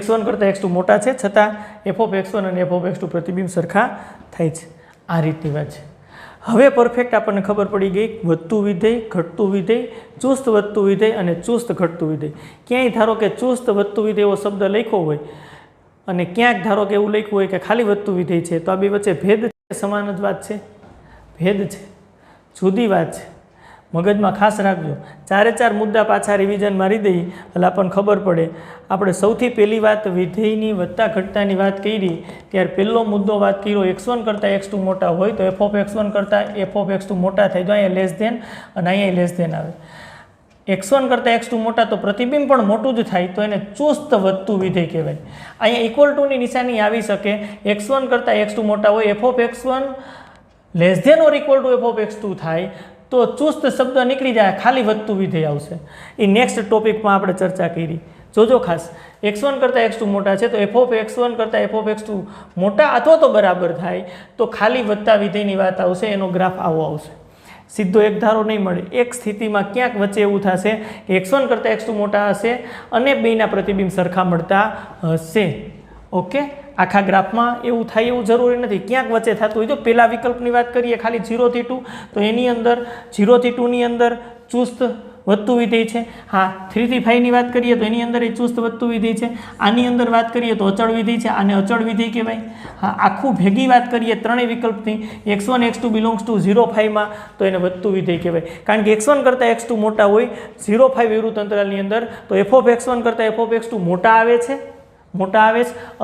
x1 કરતાં x2 મોટા છે છતાં f(x1) અને f(x2) પ્રતિબિંબ સરખા થાય છે. આ રીતની વાત છે. હવે પરફેક્ટ આપણને ખબર પડી ગઈ વધતું વિધેય, ઘટતું વિધેય, ચુસ્ત વધતું વિધેય અને ચુસ્ત ઘટતું વિધેય. ક્યાંય ધારો કે ચુસ્ત વધતું વિધેય એવો શબ્દ લખ્યો હોય અને ક્યાંક ધારો કે એવું લખ્યું હોય કે ખાલી વધતું વિધેય છે, તો આ બે વચ્ચે ભેદ છે, સમાન જ વાત છે? ભેદ છે, જુદી વાત છે. મગજમાં ખાસ રાખજો. 4 મુદ્દા પાછા રિવિઝન મારી દઈએ એટલે આપણને ખબર પડે. આપણે સૌથી પહેલી વાત વિધેયની વધતા ઘટતાની વાત કરી, ત્યારે પહેલો મુદ્દો વાત કર્યો x1 કરતાં x2 મોટા હોય તો f(x1) કરતાં f(x2) મોટા થાય. તો અહીંયા લેસ ધેન અને અહીંયા લેસ ધેન આવે. x1 કરતાં x2 મોટા તો પ્રતિબિંબ પણ મોટું જ થાય, તો એને ચુસ્ત વધતું વિધેય કહેવાય. અહીંયા ઇક્વલ ટુની નિશાની આવી શકે. x1 કરતાં x2 મોટા હોય, f(x1) less than or equal to f(x2) થાય તો ચુસ્ત શબ્દ નીકળી જાય, ખાલી વધતું વિધેય આવશે. એ નેક્સ્ટ ટોપિકમાં આપણે ચર્ચા કરી. જોજો ખાસ, x1 કરતાં x2 મોટા છે તો f(x1) કરતાં f(x2) મોટા અથવા તો બરાબર થાય તો ખાલી વધતા વિધેયની વાત આવશે. એનો ગ્રાફ આવો આવશે. સીધો એક ધારો નહીં મળે. એક સ્થિતિમાં ક્યાંક વચ્ચે એવું થશે કે x1 કરતાં x2 મોટા હશે અને બેના પ્રતિબિંબ સરખા મળતા હશે. ઓકે, આખા ગ્રાફમાં એવું થાય એવું જરૂરી નથી, ક્યાંક વચ્ચે થતું હોય. જો પહેલા વિકલ્પની વાત કરીએ ખાલી 0 થી 2, તો એની અંદર 0 થી 2 ની અંદર ચુસ્ત વધતું વિધેય છે. હા, 3 થી 5 ની વાત કરીએ તો એની અંદર એ ચુસ્ત વધતું વિધેય છે. આની અંદર વાત કરીએ તો અચળ વિધેય છે, આને અચળ વિધેય કહેવાય. હા, આખું ભેગી વાત કરીએ ત્રણેય વિકલ્પની x1 x2 બિલોંગ્સ ટુ 0 5 માં તો એને વધતું વિધેય કહેવાય. કારણ કે x1 કરતાં x2 મોટા હોય 0 5 વિવૃત અંતરાલની અંદર તો f ઓફ x1 કરતાં f ઓફ x2 મોટા આવે છે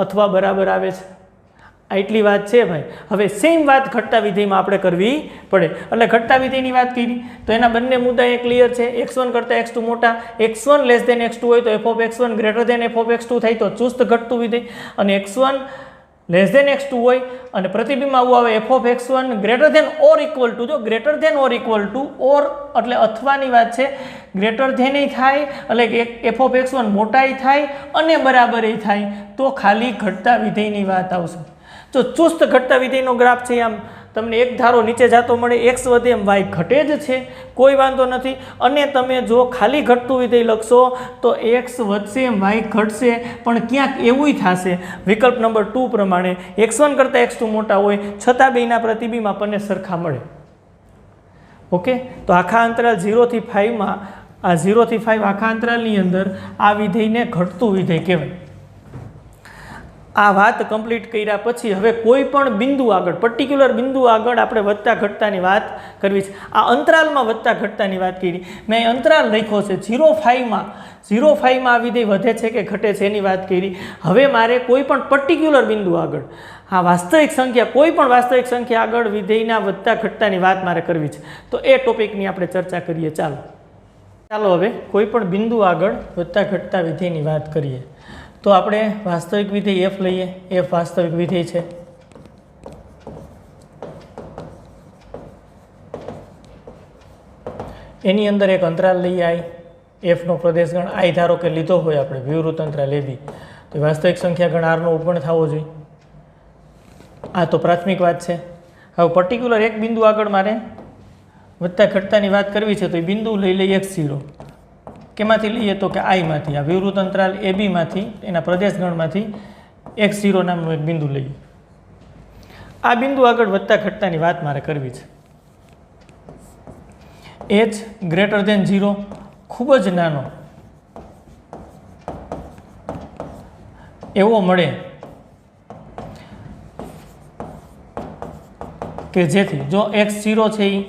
અથવા બરાબર આવે છે. આટલી વાત છે ભાઈ. હવે સેમ વાત ઘટતા વિધેયમાં આપણે કરવી પડે. એટલે ઘટતા વિધેયની વાત કરી તો એના બંને મુદ્દા એ ક્લિયર છે. x1 કરતાં x2 મોટા, x1 લેસ દેન x2 હોય તો f of x1 greater then f of x2 થાય તો ચુસ્ત ઘટતું વિધેય, અને x1 લેસ દેન x2 હોય અને પ્રતિબિંબ આવું આવે f of x1 greater than or equal to, જો greater than or equal to, or એટલે અથવાની વાત છે, ગ્રેટર ધેન થાય એટલે કે f ઓફ x1 મોટાઈ થાય અને બરાબર થાય તો ખાલી ઘટતા વિધેયની વાત આવશે. જો ચુસ્ત ઘટતા વિધેયનો ગ્રાફ છે, આમ તમને એક ધારો નીચે જતો મળે, x વધે એમ y ઘટે જ છે, કોઈ વાંધો નથી. અને તમે જો ખાલી ઘટતું વિધેય લખશો તો x વધશે એમ y ઘટશે, પણ ક્યાંક એવું થશે વિકલ્પ નંબર 2 પ્રમાણે x1 કરતાં x2 મોટા હોય છતાં બેના પ્રતિબિંબ આપણને સરખા મળે. ઓકે, તો આખા અંતરાલ 0 થી 5 માં આ 0 થી 5 આખા અંતરાલની અંદર આ વિધેયને ઘટતું વિધેય કહેવાય. આ વાત કમ્પ્લીટ કર્યા પછી હવે કોઈ પણ બિંદુ આગળ, પર્ટિક્યુલર બિંદુ આગળ આપણે વધતા ઘટતાની વાત કરવી છે. આ અંતરાલમાં વધતા ઘટતાની વાત કરી, મેં અંતરાલ લખ્યો છે 0 5 માં. 0 5 માં આ વિધેય વધે છે કે ઘટે છે એની વાત કરી. હવે મારે કોઈ પણ પર્ટિક્યુલર બિંદુ આગળ, હા વાસ્તવિક સંખ્યા, કોઈ પણ વાસ્તવિક સંખ્યા આગળ વિધેયના વધતા ઘટતાની વાત મારે કરવી છે. તો એ ટોપિકની આપણે ચર્ચા કરીએ. ચાલો હવે કોઈ પણ બિંદુ આગળ વધતા ઘટતા વિધેયની વાત કરીએ. તો આપણે વાસ્તવિક વિધેય f લઈએ. f વાસ્તવિક વિધેય છે. એની અંદર એક અંતરાલ લઈએ i, f નો પ્રદેશગણ i ધારો કે લીધો હોય આપણે વિવૃત અંતરાલ ab, તો વાસ્તવિક સંખ્યા ગણ r નો ઉપગણ થવો જોઈએ. આ તો પ્રાથમિક વાત છે. હવે પર્ટિક્યુલર એક બિંદુ આગળ મારે વધતા ઘટતાની વાત કરવી છે તો એ બિંદુ લઈ લઈએ x0. કેમાંથી લઈએ તો કે i માંથી, આ વિવૃત અંતરાલ ab માંથી, એના પ્રદેશગણમાંથી x0 નામનું એક બિંદુ લઈએ. આ બિંદુ આગળ વધતા ઘટતાની વાત મારે કરવી છે. h ગ્રેટર દેન 0, ખૂબ જ નાનો એવો મળે કે જેથી જો x0 છે એ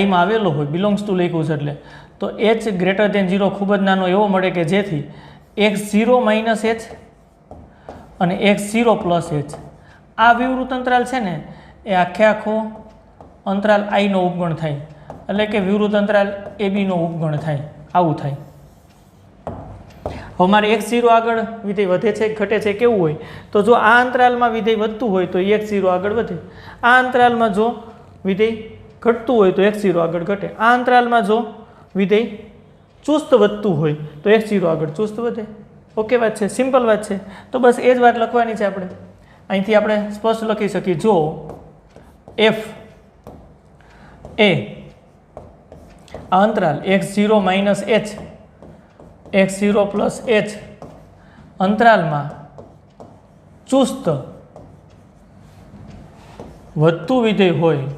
i માં આવેલો હોય, બિલોંગ્સ ટુ લખ્યું છે એટલે, તો h ગ્રેટર દેન 0 ખૂબ જ નાનો એવો મળે કે જેથી x0 માઇનસ h અને x0 પ્લસ h, આ વિવૃત અંતરાલ છે ને એ આખે આખો અંતરાલ i નો ઉપગણ થાય, એટલે કે વિવૃત અંતરાલ ab નો ઉપગણ થાય. આવું થાય. હવે મારે x0 આગળ વિધેય વધે છે ઘટે છે કેવું હોય તો જો આ અંતરાલમાં વિધેય વધતું હોય તો x0 આગળ વધે, આ અંતરાલમાં જો વિધેય ઘટતું હોય તો x0 આગળ ઘટે, આ અંતરાલમાં જો વિધેય ચુસ્ત વધતું હોય તો x0 આગળ ચુસ્ત વધે. ઓકે વાત છે, સિમ્પલ વાત છે. તો બસ એ જ વાત લખવાની છે આપણે. અહીંથી આપણે સ્પષ્ટ લખી શકીએ, જો f એ આ અંતરાલ x0 minus h, x0 plus h અંતરાલમાં ચુસ્ત વધતું વિધેય હોય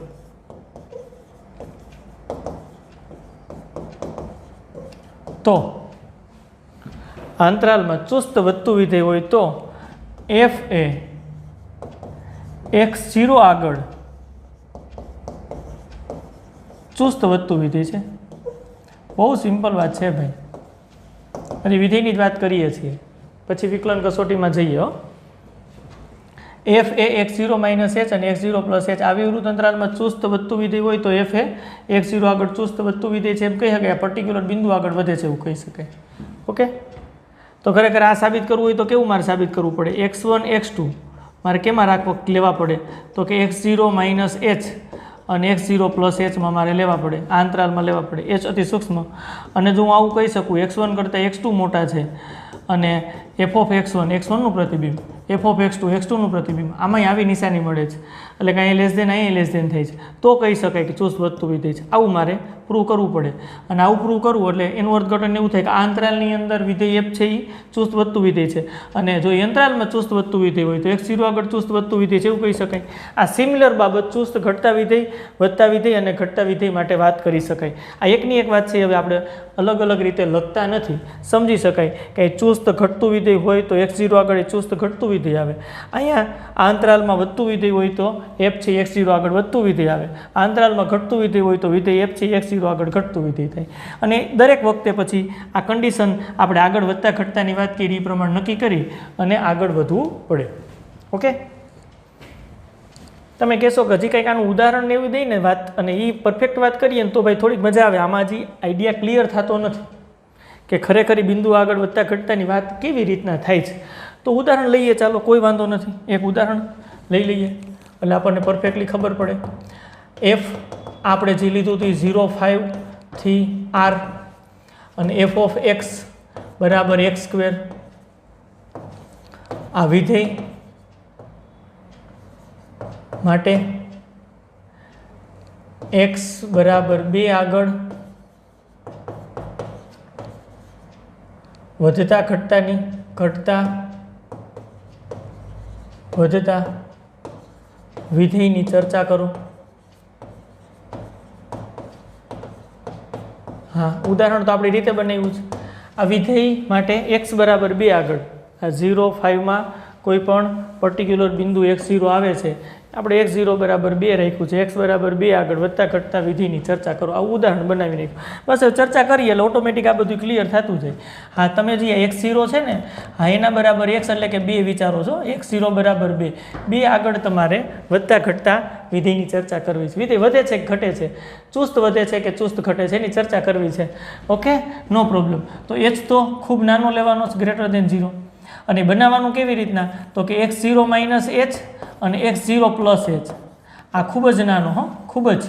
તો, અંતરાલમાં ચુસ્ત વધતું વિધેય હોય તો f એ x0 આગળ ચુસ્ત વધતું વિધેય છે. બહુ સિમ્પલ વાત છે ભાઈ. હજી વિધેયની જ વાત કરીએ છીએ, પછી વિકલન કસોટીમાં જઈએ. f એ x0 માઇનસ h અને x0 પ્લસ h આ વિવૃત અંતરાલમાં ચુસ્ત વધતું વિધેય હોય તો f એ x0 આગળ ચુસ્ત વધતું વિધેય છે એમ કહી શકાય. પર્ટિક્યુલર બિંદુ આગળ વધે છે એવું કહી શકાય. ઓકે, તો ખરેખર આ સાબિત કરવું હોય તો કેવું મારે સાબિત કરવું પડે? x1 x2 મારે કેમાં લેવા પડે તો કે x0 માઇનસ h અને x0 પ્લસ hમાં મારે લેવા પડે, આ અંતરાલમાં લેવા પડે. h અતિ સૂક્ષ્મ, અને જો હું આવું કહી શકું x1 કરતાં x2 મોટા છે અને એફ ઓફ x1 x1નું પ્રતિબિંબ, એફ ઓફ x2 x2નું પ્રતિબિંબ, આમાંય આવી નિશાની મળે છે એટલે કે અહીં લેસ દેન અહીં લેસ દેન થાય છે, તો કહી શકાય કે ચુસ્ત વધતું વિધેય છે. આવું મારે પ્રૂવ કરવું પડે અને આવું પ્રૂવ કરવું એટલે એનું અર્થઘટન એવું થાય કે આ અંતરાલની અંદર વિધેય f છે એ ચુસ્ત વધતું વિધેય છે અને જો એ અંતરાલમાં ચુસ્ત વધતું વિધેય હોય તો x0 આગળ ચુસ્ત વધતું વિધેય છે એવું કહી શકાય. આ સિમિલર બાબત ચુસ્ત ઘટતા વિધેય, વધતા વિધેય અને ઘટતા વિધેય માટે વાત કરી શકાય. આ એકની એક વાત છે, હવે આપણે અલગ અલગ રીતે લખતા નથી, સમજી શકાય કે ચુસ્ત ઘટતું વિધેય હોય તો x0 આગળ એ ચુસ્ત ઘટતું વિધેય આવે. અહીંયા આ અંતરાલમાં વધતું વિધેય હોય તો f છે x0 આગળ વધતું વિધેય આવે. આ અંતરાલમાં ઘટતું વિધેય હોય તો વિધેય f છે x0 આગળ ઘટતું વિધેય થાય. અને દરેક વખતે પછી આ કન્ડિશન આપણે આગળ વધતા ઘટતાની વાત કરી એ પ્રમાણે નક્કી કરી અને આગળ વધવું પડે. ઓકે, તમે કહેશો કે હજી કંઈક આનું ઉદાહરણ એવું દઈ ને વાત અને એ પરફેક્ટ વાત કરીએ ને તો ભાઈ થોડીક મજા આવે. આમાં હજી આઈડિયા ક્લિયર થતો નથી કે ખરેખર બિંદુ આગળ વધતા ઘટતાની વાત કેવી રીતના થાય છે. તો ઉદાહરણ લઈએ, ચાલો, કોઈ વાંધો નથી. એક ઉદાહરણ લઈ લઈએ એટલે આપણને પરફેક્ટલી ખબર પડે. એફ આપણે જે લીધું હતું 0,5 થી r અને એફ ઓફ એક્સ બરાબર x², આ વિધેય માટે x બરાબર 2 આગળ વધતા ઘટતાની વધતા વિધેયની ચર્ચા કરો. હા, ઉદાહરણ તો આપણી રીતે બનાવ્યું છે. આ વિધેય માટે x બરાબર 2 આગળ આ 0,5માં કોઈ પણ પર્ટિક્યુલર બિંદુ x0 આવે છે, આપણે x0 બરાબર 2 રાખ્યું છે. x બરાબર 2 આગળ વધતા ઘટતા વિધિની ચર્ચા કરો. આવું ઉદાહરણ બનાવી નાખ્યું. બસ હવે ચર્ચા કરીએ એટલે ઓટોમેટિક આ બધું ક્લિયર થતું જાય. હા, તમે જે x0 છે ને, હા, એના બરાબર x એટલે કે 2 વિચારો છો. x0 બરાબર 2 આગળ તમારે વધતા ઘટતા વિધિની ચર્ચા કરવી છે. વિધિ વધે છે કે ઘટે છે, ચુસ્ત વધે છે કે ચુસ્ત ઘટે છે, એની ચર્ચા કરવી છે. ઓકે, નો પ્રોબ્લેમ. તો h તો ખૂબ નાનો લેવાનો છે, ગ્રેટર દેન 0. અને બનાવવાનું કેવી રીતના તો કે x0 માઇનસ h અને x0 પ્લસ h. આ ખૂબ જ નાનો, ખૂબ જ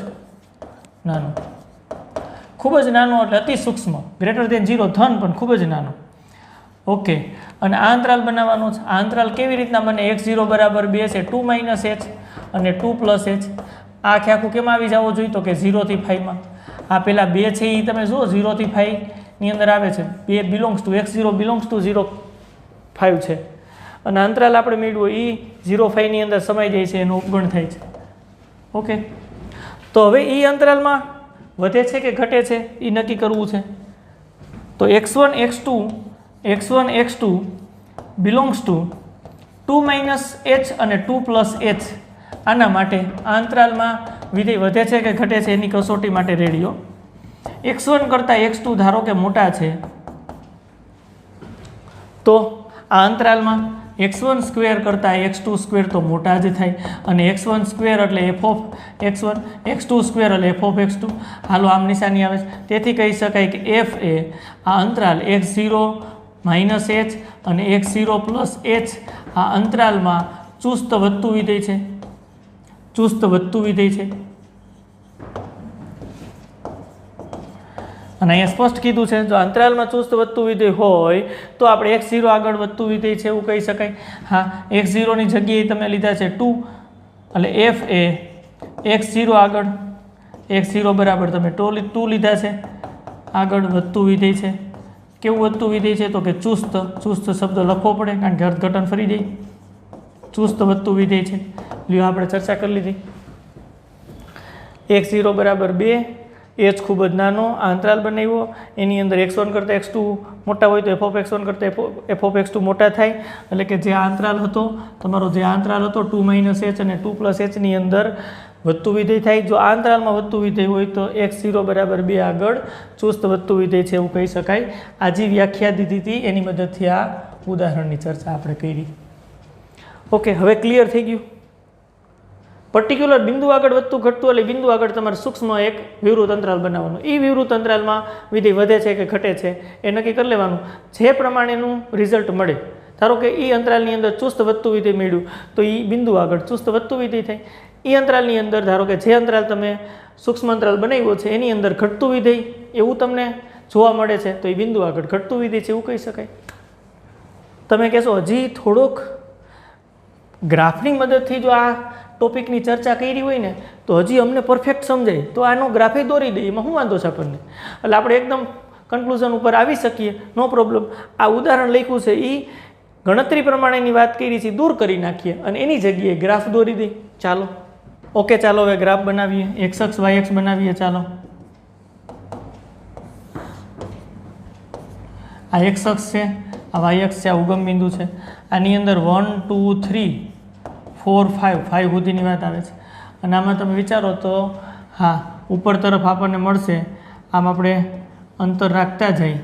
નાનો એટલે અતિ સૂક્ષ્મ, ગ્રેટર દેન 0 ધન પણ ખૂબ જ નાનો. ઓકે, અને આ અંતરાલ બનાવવાનો છે. આ અંતરાલ કેવી રીતના બને? x0 બરાબર 2 છે, 2 માઇનસ h અને 2 પ્લસ h. આ આખું કેમ આવી જવો જોઈએ તો કે 0 થી 5માં. આ પેલા 2 છે એ તમે જુઓ 0 થી 5 ની અંદર આવે છે. 2 belongs to x0 belongs to 0,5 છે અને અંતરાલ આપણે મેળવ્યો એ 0,5 ની અંદર સમાઈ જાય છે, એનું ઉપગણ થાય છે. ઓકે, તો હવે એ અંતરાલમાં વધે છે કે ઘટે છે એ નક્કી કરવું છે. તો x1 x2 belongs two 2 minus h અને 2 પ્લસ h. આના માટે આ અંતરાલમાં વિધેય વધે છે કે ઘટે છે એની કસોટી માટે રેડિયો. x1 કરતાં x2 ધારો કે મોટા છે તો આ અંતરાલમાં x1 સ્ક્વેર કરતાં x2 સ્ક્વેર તો મોટા જ થાય અને x1 સ્ક્વેર એટલે f of x1, x2 square એટલે f ઓફ x2. હાલો, આમ નિશાની આવે છે. તેથી કહી શકાય કે f એ આ અંતરાલ x0 માઇનસ h અને x0 પ્લસ h આ અંતરાલમાં ચુસ્ત વધતું વિધેય છે. અને અહીંયા સ્પષ્ટ કીધું છે, જો અંતરાલમાં ચુસ્ત વધતું વિધેય હોય તો આપણે x0 આગળ વધતું વિધેય છે એવું કહી શકાય. હા, x0 ની જગ્યાએ તમે લીધા છે 2 એટલે f એ x0 આગળ x0 બરાબર તમે 2 લીધા છે, આગળ વધતું વિધેય છે. કેવું વધતું વિધેય છે તો કે ચુસ્ત શબ્દ લખવો પડે કારણ કે અર્થઘટન ફરી જાય. ચુસ્ત વધતું વિધેય છે. લ્યો, આપણે ચર્ચા કરી લીધી. x0 બરાબર 2, h ખૂબ જ નાનો, આ અંતરાલ બનાવ્યો, એની અંદર x1 કરતાં x2 મોટા હોય તો f ઓફ x1 કરતાં f ઓફ x2 મોટા થાય. એટલે કે જે આ અંતરાલ હતો તમારો, જે આ અંતરાલ હતો 2 માઇનસ h અને 2 પ્લસ h ની અંદર વધતું વિધેય થાય. જો આ અંતરાલમાં વધતું વિધેય હોય તો x0 બરાબર 2 આગળ ચુસ્ત વધતું વિધેય છે એવું કહી શકાય. આ જે વ્યાખ્યા દીધી હતી એની મદદથી આ ઉદાહરણની ચર્ચા આપણે કરી. ઓકે, હવે ક્લિયર થઈ ગયું. પર્ટિક્યુલર બિંદુ આગળ વધતું ઘટતું એટલે બિંદુ આગળ તમારે સૂક્ષ્મ એક વિવૃત અંતરાલ બનાવવાનું. એ વિવૃત અંતરાલમાં વિધેય વધે છે કે ઘટે છે એ નક્કી કરી લેવાનું. જે પ્રમાણેનું રિઝલ્ટ મળે, ધારો કે એ અંતરાલની અંદર ચુસ્ત વધતું વિધેય મળ્યું તો એ બિંદુ આગળ ચુસ્ત વધતું વિધેય થાય. એ અંતરાલની અંદર ધારો કે જે અંતરાલ તમે સૂક્ષ્મ અંતરાલ બનાવ્યો છે એની અંદર ઘટતું વિધેય એવું તમને જોવા મળે છે તો એ બિંદુ આગળ ઘટતું વિધેય છે એવું કહી શકાય. તમે કહેશો હજી થોડોક ગ્રાફની મદદથી જો આ ટોપિકની ચર્ચા કરી હોય ને તો હજી અમને પરફેક્ટ સમજાય તો આનો ગ્રાફે દોરી દઈએ, એમાં શું વાંધો છે આપણને? એટલે આપણે એકદમ કન્ક્લુઝન ઉપર આવી શકીએ, નો પ્રોબ્લેમ. આ ઉદાહરણ લખ્યું છે એ ગણતરી પ્રમાણેની વાત કરી છે, દૂર કરી નાખીએ અને એની જગ્યાએ ગ્રાફ દોરી દઈએ. ચાલો ઓકે, ચાલો હવે ગ્રાફ બનાવીએ, એક્સ અક્ષ વાય અક્ષ બનાવીએ. ચાલો આ એક્સ અક્ષ છે, આ વાય અક્ષ છે, આ ઉગમ બિંદુ છે. આની અંદર 1 2 3 4 5 5 સુધીની વાત આવે છે. અને આમાં તમે વિચારો તો હા, ઉપર તરફ આપણને મળશે, આમ આપણે અંતર રાખતા જઈએ,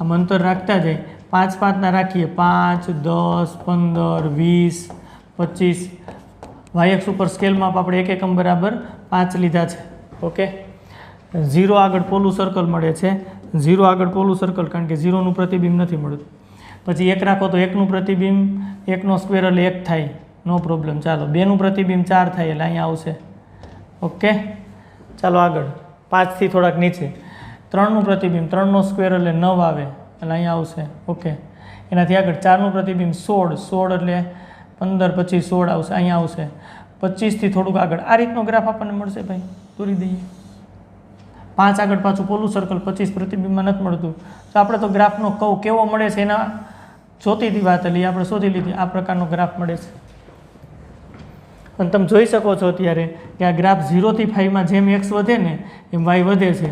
આમ અંતર રાખતા જઈએ, 5 5ના રાખીએ, 5 10 15 20 25. વાય અક્ષ ઉપર સ્કેલ માપ આપણે 1 એકમ બરાબર 5 લીધા છે. ઓકે, 0 આગળ પોલું સર્કલ મળે છે, 0 આગળ પોલું સર્કલ, કારણ કે 0નું પ્રતિબિંબ નથી મળતું. પછી 1 રાખો તો 1નું પ્રતિબિંબ, 1નો સ્ક્વેર એટલે 1 થાય, નો પ્રોબ્લેમ. ચાલો 2નું પ્રતિબિંબ 4 થાય એટલે અહીંયા આવશે. ઓકે, ચાલો આગળ 5થી થોડાક નીચે 3નું પ્રતિબિંબ, 3નો સ્ક્વેર એટલે 9 આવે એટલે અહીંયા આવશે. ઓકે, એનાથી આગળ 4નું પ્રતિબિંબ 16, 16 એટલે 15 25 16 આવશે, અહીંયા આવશે. 25થી થોડુંક આગળ આ રીતનો ગ્રાફ આપણને મળશે. ભાઈ દોરી દઈએ. 5 આગળ પાછું પોલું સર્કલ, 25 પ્રતિબિંબમાં નથી મળતું, તો આપણે તો ગ્રાફનો કવ કેવો મળે છે એના જોતીથી વાત એટલે આપણે શોધી લીધી. આ પ્રકારનો ગ્રાફ મળે છે. અને તમે જોઈ શકો છો અત્યારે કે આ ગ્રાફ 0 થી 5માં જેમ એક્સ વધે ને એમ વાય વધે છે,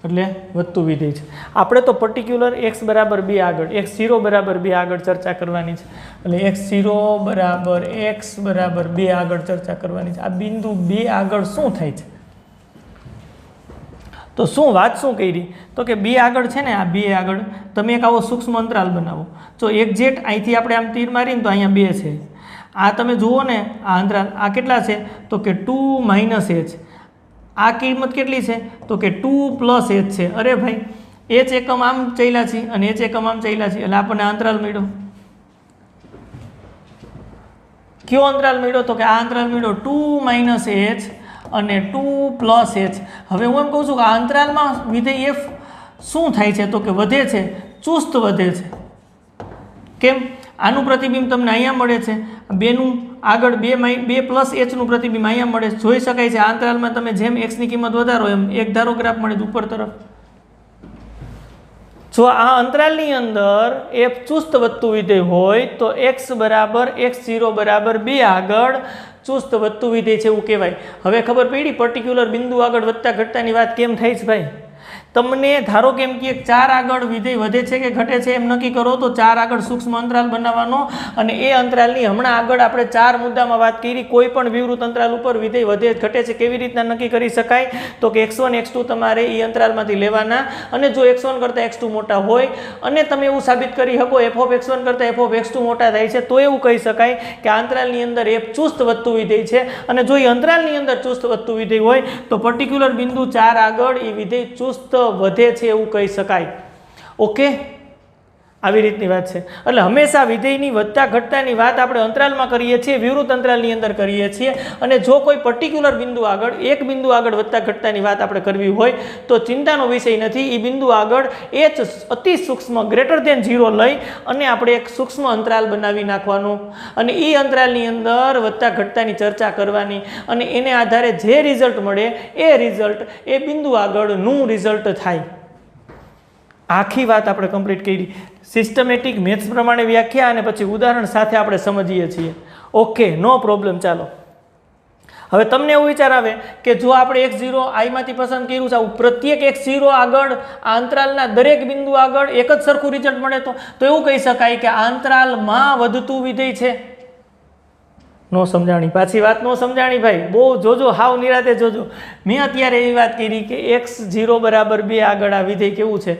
એટલે વધતું વિધેય છે. આપણે તો પર્ટિક્યુલર x બરાબર 2 આગળ, x0 બરાબર 2 આગળ ચર્ચા કરવાની છે. એટલે x0 બરાબર x બરાબર 2 આગળ ચર્ચા કરવાની છે. આ બિંદુ 2 આગળ શું થાય છે? તો શું વાત શું કરી? તો કે 2 આગળ છે ને, આ 2 આગળ તમે એક આવો સૂક્ષ્મ અંતરાલ બનાવો. જો એક્ઝેક્ટ અહીંથી આપણે આમ તીર મારીને તો અહીંયા 2 છે. આ તમે જુઓ ને, આ અંતરાલ આ કેટલા છે? તો કે 2 - h. આ કિંમત કેટલી છે? તો કે 2 + h છે. અરે ભાઈ, h એકમ આમ ચાલ્યા છે અને h એકમ આમ ચાલ્યા છે એટલે આપણને અંતરાલ મળ્યો. કયો અંતરાલ મળ્યો? તો કે આ અંતરાલ મળ્યો 2 - h અને 2 + h. હવે હું એમ કહું છું કે આ અંતરાલમાં વિધેય f શું થાય છે? તો કે વધે છે, ચુસ્ત વધે છે. કેમ? આનું પ્રતિબિંબ તમને અહીંયા મળે છે, 2નું આગળ 2 + h નું પ્રતિબિંબ અહીંયા મળે છે. જોઈ શકાય છે આ અંતરાલમાં તમે જેમ x ની કિંમત વધારો એમ એક ધારો ગ્રાફ મળે છે ઉપર તરફ. જો આ અંતરાલની અંદર f ચુસ્ત વધતું વિધેય હોય તો x બરાબર x0 બરાબર 2 આગળ ચુસ્ત વધતું વિધેય છે એવું કહેવાય. હવે ખબર પડી પર્ટિક્યુલર બિંદુ આગળ વધતા ઘટતાની વાત કેમ થાય છે? ભાઈ તમને ધારો કેમ કે 4 આગળ વિધેય વધે છે કે ઘટે છે એમ નક્કી કરો તો 4 આગળ સૂક્ષ્મ અંતરાલ બનાવવાનો, અને એ અંતરાલની હમણાં આગળ આપણે 4 મુદ્દામાં વાત કરી. કોઈ પણ વિવૃત અંતરાલ ઉપર વિધેય વધે ઘટે છે કેવી રીતના નક્કી કરી શકાય? તો કે x1 x2 તમારે એ અંતરાલમાંથી લેવાના, અને જો x1 કરતાં x2 મોટા હોય અને તમે એવું સાબિત કરી શકો f(x1) કરતાં f(x2) મોટા થાય છે તો એવું કહી શકાય કે આ અંતરાલની અંદર f ચુસ્ત વધતું વિધેય છે. અને જો એ અંતરાલની અંદર ચુસ્ત વધતું વિધેય હોય તો પર્ટિક્યુલર બિંદુ 4 આગળ એ વિધેય ચુસ્ત વધે છે એવું કહી શકાય. ઓકે, આવી રીતની વાત છે. એટલે હંમેશા વિધેયની વધતા ઘટતાની વાત આપણે અંતરાલમાં કરીએ છીએ, વિવૃત અંતરાલની અંદર કરીએ છીએ. અને જો કોઈ પર્ટિક્યુલર બિંદુ આગળ એક બિંદુ આગળ વધતા ઘટતાની વાત આપણે કરવી હોય તો ચિંતાનો વિષય નથી. એ બિંદુ આગળ h અતિ સૂક્ષ્મ >0 લઈ અને આપણે એક સૂક્ષ્મ અંતરાલ બનાવી નાખવાનું, અને એ અંતરાલની અંદર વધતા ઘટતાની ચર્ચા કરવાની, અને એને આધારે જે રિઝલ્ટ મળે એ રિઝલ્ટ એ બિંદુ આગળનું રિઝલ્ટ થાય. આખી વાત આપણે કમ્પ્લીટ કરી. સિસ્ટમેટિક મેથ્સ પ્રમાણે વ્યાખ્યા અને પછી ઉદાહરણ સાથે આપણે સમજીએ છીએ. ઓકે, નો પ્રોબ્લેમ. ચાલો હવે તમને એવું વિચાર આવે કે જો આપણે x0 આમાંથી પસંદ કર્યું છે, પ્રત્યેક x0 આગળ આ અંતરાલના દરેક બિંદુ આગળ એક જ સરખું રિઝલ્ટ મળે તો એવું કહી શકાય કે આ અંતરાલમાં વધતું વિધેય છે. નો સમજાણી, પાછી વાત નો સમજાણી ભાઈ, બહુ જોજો, હાવ નિરાતે જોજો. મેં અત્યારે એવી વાત કરી કે x0 બરાબર 2 આગળ આ વિધેય કેવું છે?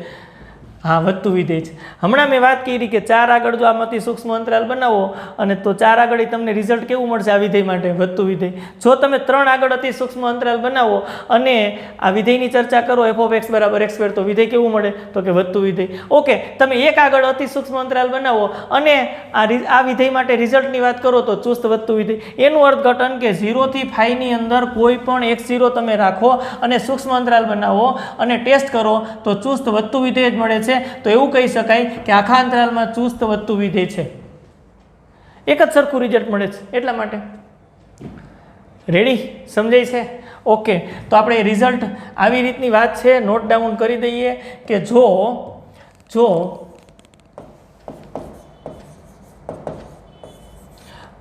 હા, વધતું વિધેય છે. હમણાં મેં વાત કરી કે 4 આગળ જો આમાંથી સૂક્ષ્મ અંતરાલ બનાવો અને તો 4 આગળ તમને રિઝલ્ટ કેવું મળશે આ વિધેય માટે? વધતું વિધેય. જો તમે 3 આગળ અતિ સૂક્ષ્મ અંતરાલ બનાવો અને આ વિધેયની ચર્ચા કરો f(x બરાબર x2) તો વિધેય કેવું મળે? તો કે વધતું વિધેય. ઓકે, તમે 1 આગળ અતિ સૂક્ષ્મ અંતરાલ બનાવો અને આ વિધેય માટે રિઝલ્ટની વાત કરો તો ચુસ્ત વધતું વિધેય. એનું અર્થઘટન કે 0 થી 5 ની અંદર કોઈ પણ x0 તમે રાખો અને સૂક્ષ્મ અંતરાલ બનાવો અને ટેસ્ટ કરો તો ચુસ્ત વધતું વિધેય જ મળે છે. છે તો એવું કહી શકાય કે આખા અંતરાલમાં ચુસ્ત વધતું વિધેય છે. એક જ સરખું રિઝલ્ટ મળે છે એટલા માટે. રેડી? સમજાય છે? ઓકે, તો આપણે રિઝલ્ટ આવી રીતની વાત છે, નોટ ડાઉન કરી દઈએ કે જો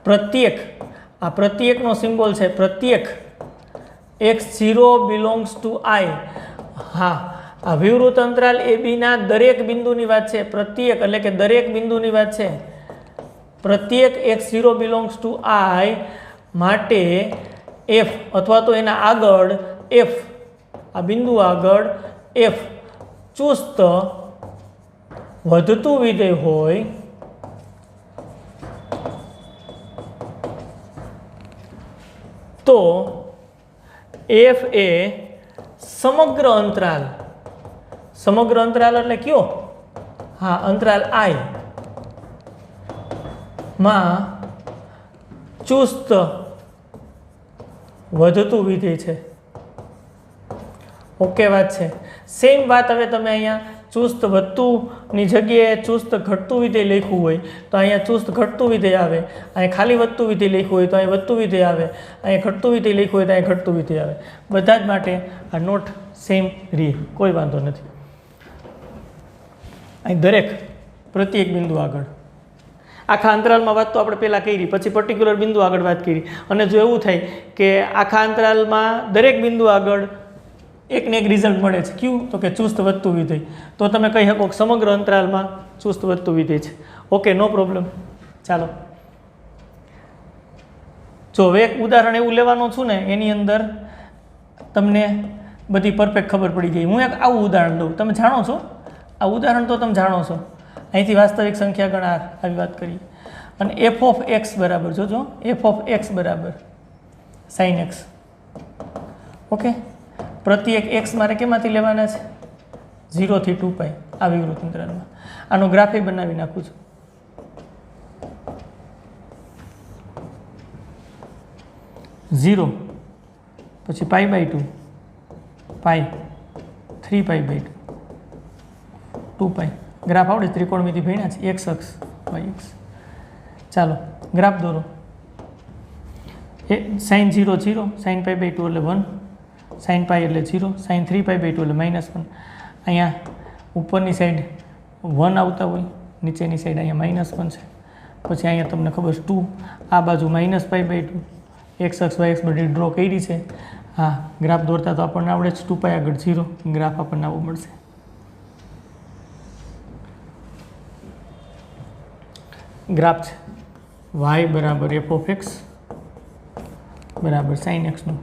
પ્રત્યેક, આ પ્રત્યેકનો સિમ્બોલ છે, પ્રત્યેક x0 બિલોંગ્સ ટુ I. હા, આ વિવૃત અંતરાલ AB ના દરેક બિંદુની વાત છે, પ્રત્યેક એટલે કે દરેક બિંદુની વાત છે. પ્રત્યેક x0 બિલોંગ્સ ટુ I માટે f અથવા તો એના આગળ f, આ બિંદુ આગળ f ચુસ્ત વધતું વિધેય હોય તો f એ સમગ્ર અંતરાલ એટલે કયો? હા, અંતરાલ I માં ચુસ્ત વધતું વિધેય છે. ઓકે વાત છે. સેમ વાત હવે તમે અહીંયા ચુસ્ત વધતુંની જગ્યાએ ચુસ્ત ઘટતું વિધેય લખ્યું હોય તો અહીંયા ચુસ્ત ઘટતું વિધેય આવે, અહીંયા ખાલી વધતું વિધેય લખ્યું હોય તો અહીંયા વધતું વિધેય આવે, અહીંયા ઘટતું વિધેય લખ્યું હોય તો અહીંયા ઘટતું વિધેય આવે. બધા જ માટે આ નોટ સેમ રહે, કોઈ વાંધો નથી. અહીં દરેક પ્રત્યેક બિંદુ આગળ આખા અંતરાલમાં વાત તો આપણે પહેલાં કરી, પછી પર્ટિક્યુલર બિંદુ આગળ વાત કરી. અને જો એવું થાય કે આખા અંતરાલમાં દરેક બિંદુ આગળ એકને એક રિઝલ્ટ મળે છે, ક્યું? તો કે ચુસ્ત વધતું વિધેય, તો તમે કહી શકો કે સમગ્ર અંતરાલમાં ચુસ્ત વધતું વિધેય છે. ઓકે, નો પ્રોબ્લેમ. ચાલો, જો હવે એક ઉદાહરણ એવું લેવાનું છું ને એની અંદર તમને બધી પરફેક્ટ ખબર પડી ગઈ. હું એક આવું ઉદાહરણ લઉં, તમે જાણો છો આ ઉદાહરણ, તો તમે જાણો છો અહીંથી વાસ્તવિક સંખ્યા ગણ r આવી વાત કરી. અને f ઓફ x બરાબર, જોજો, f ઓફ x બરાબર sin x. ઓકે, પ્રત્યેક x મારે કેમાંથી લેવાના છે? 0 થી 2π આ વિવૃત અંતરાલમાં. આનો ગ્રાફ બનાવી નાખું છું. 0 પછી π/2 π 3π/2 2π. ગ્રાફ આવડે? ત્રિકોણમિતિ ભણ્યા છે, x અક્ષ y અક્ષ. ચાલો ગ્રાફ દોરો. sin 0 0, sin π/2 એટલે 1, sin π એટલે 0, sin 3π/2 એટલે -1. અહીંયા ઉપરની સાઈડ 1 આવતા હોય, નીચેની સાઈડ અહીંયા -1 છે. પછી અહીંયા તમને ખબર છે 2, આ બાજુ -π/2, x અક્ષ y અક્ષ બધી ડ્રો કરી છે. હા, ગ્રાફ દોરતા તો આપણને આવડે છે. 2π આગળ 0, ગ્રાફ આપણને આવો મળશે. ગ્રાફ છે y બરાબર f ઓફ x બરાબર sin x નું.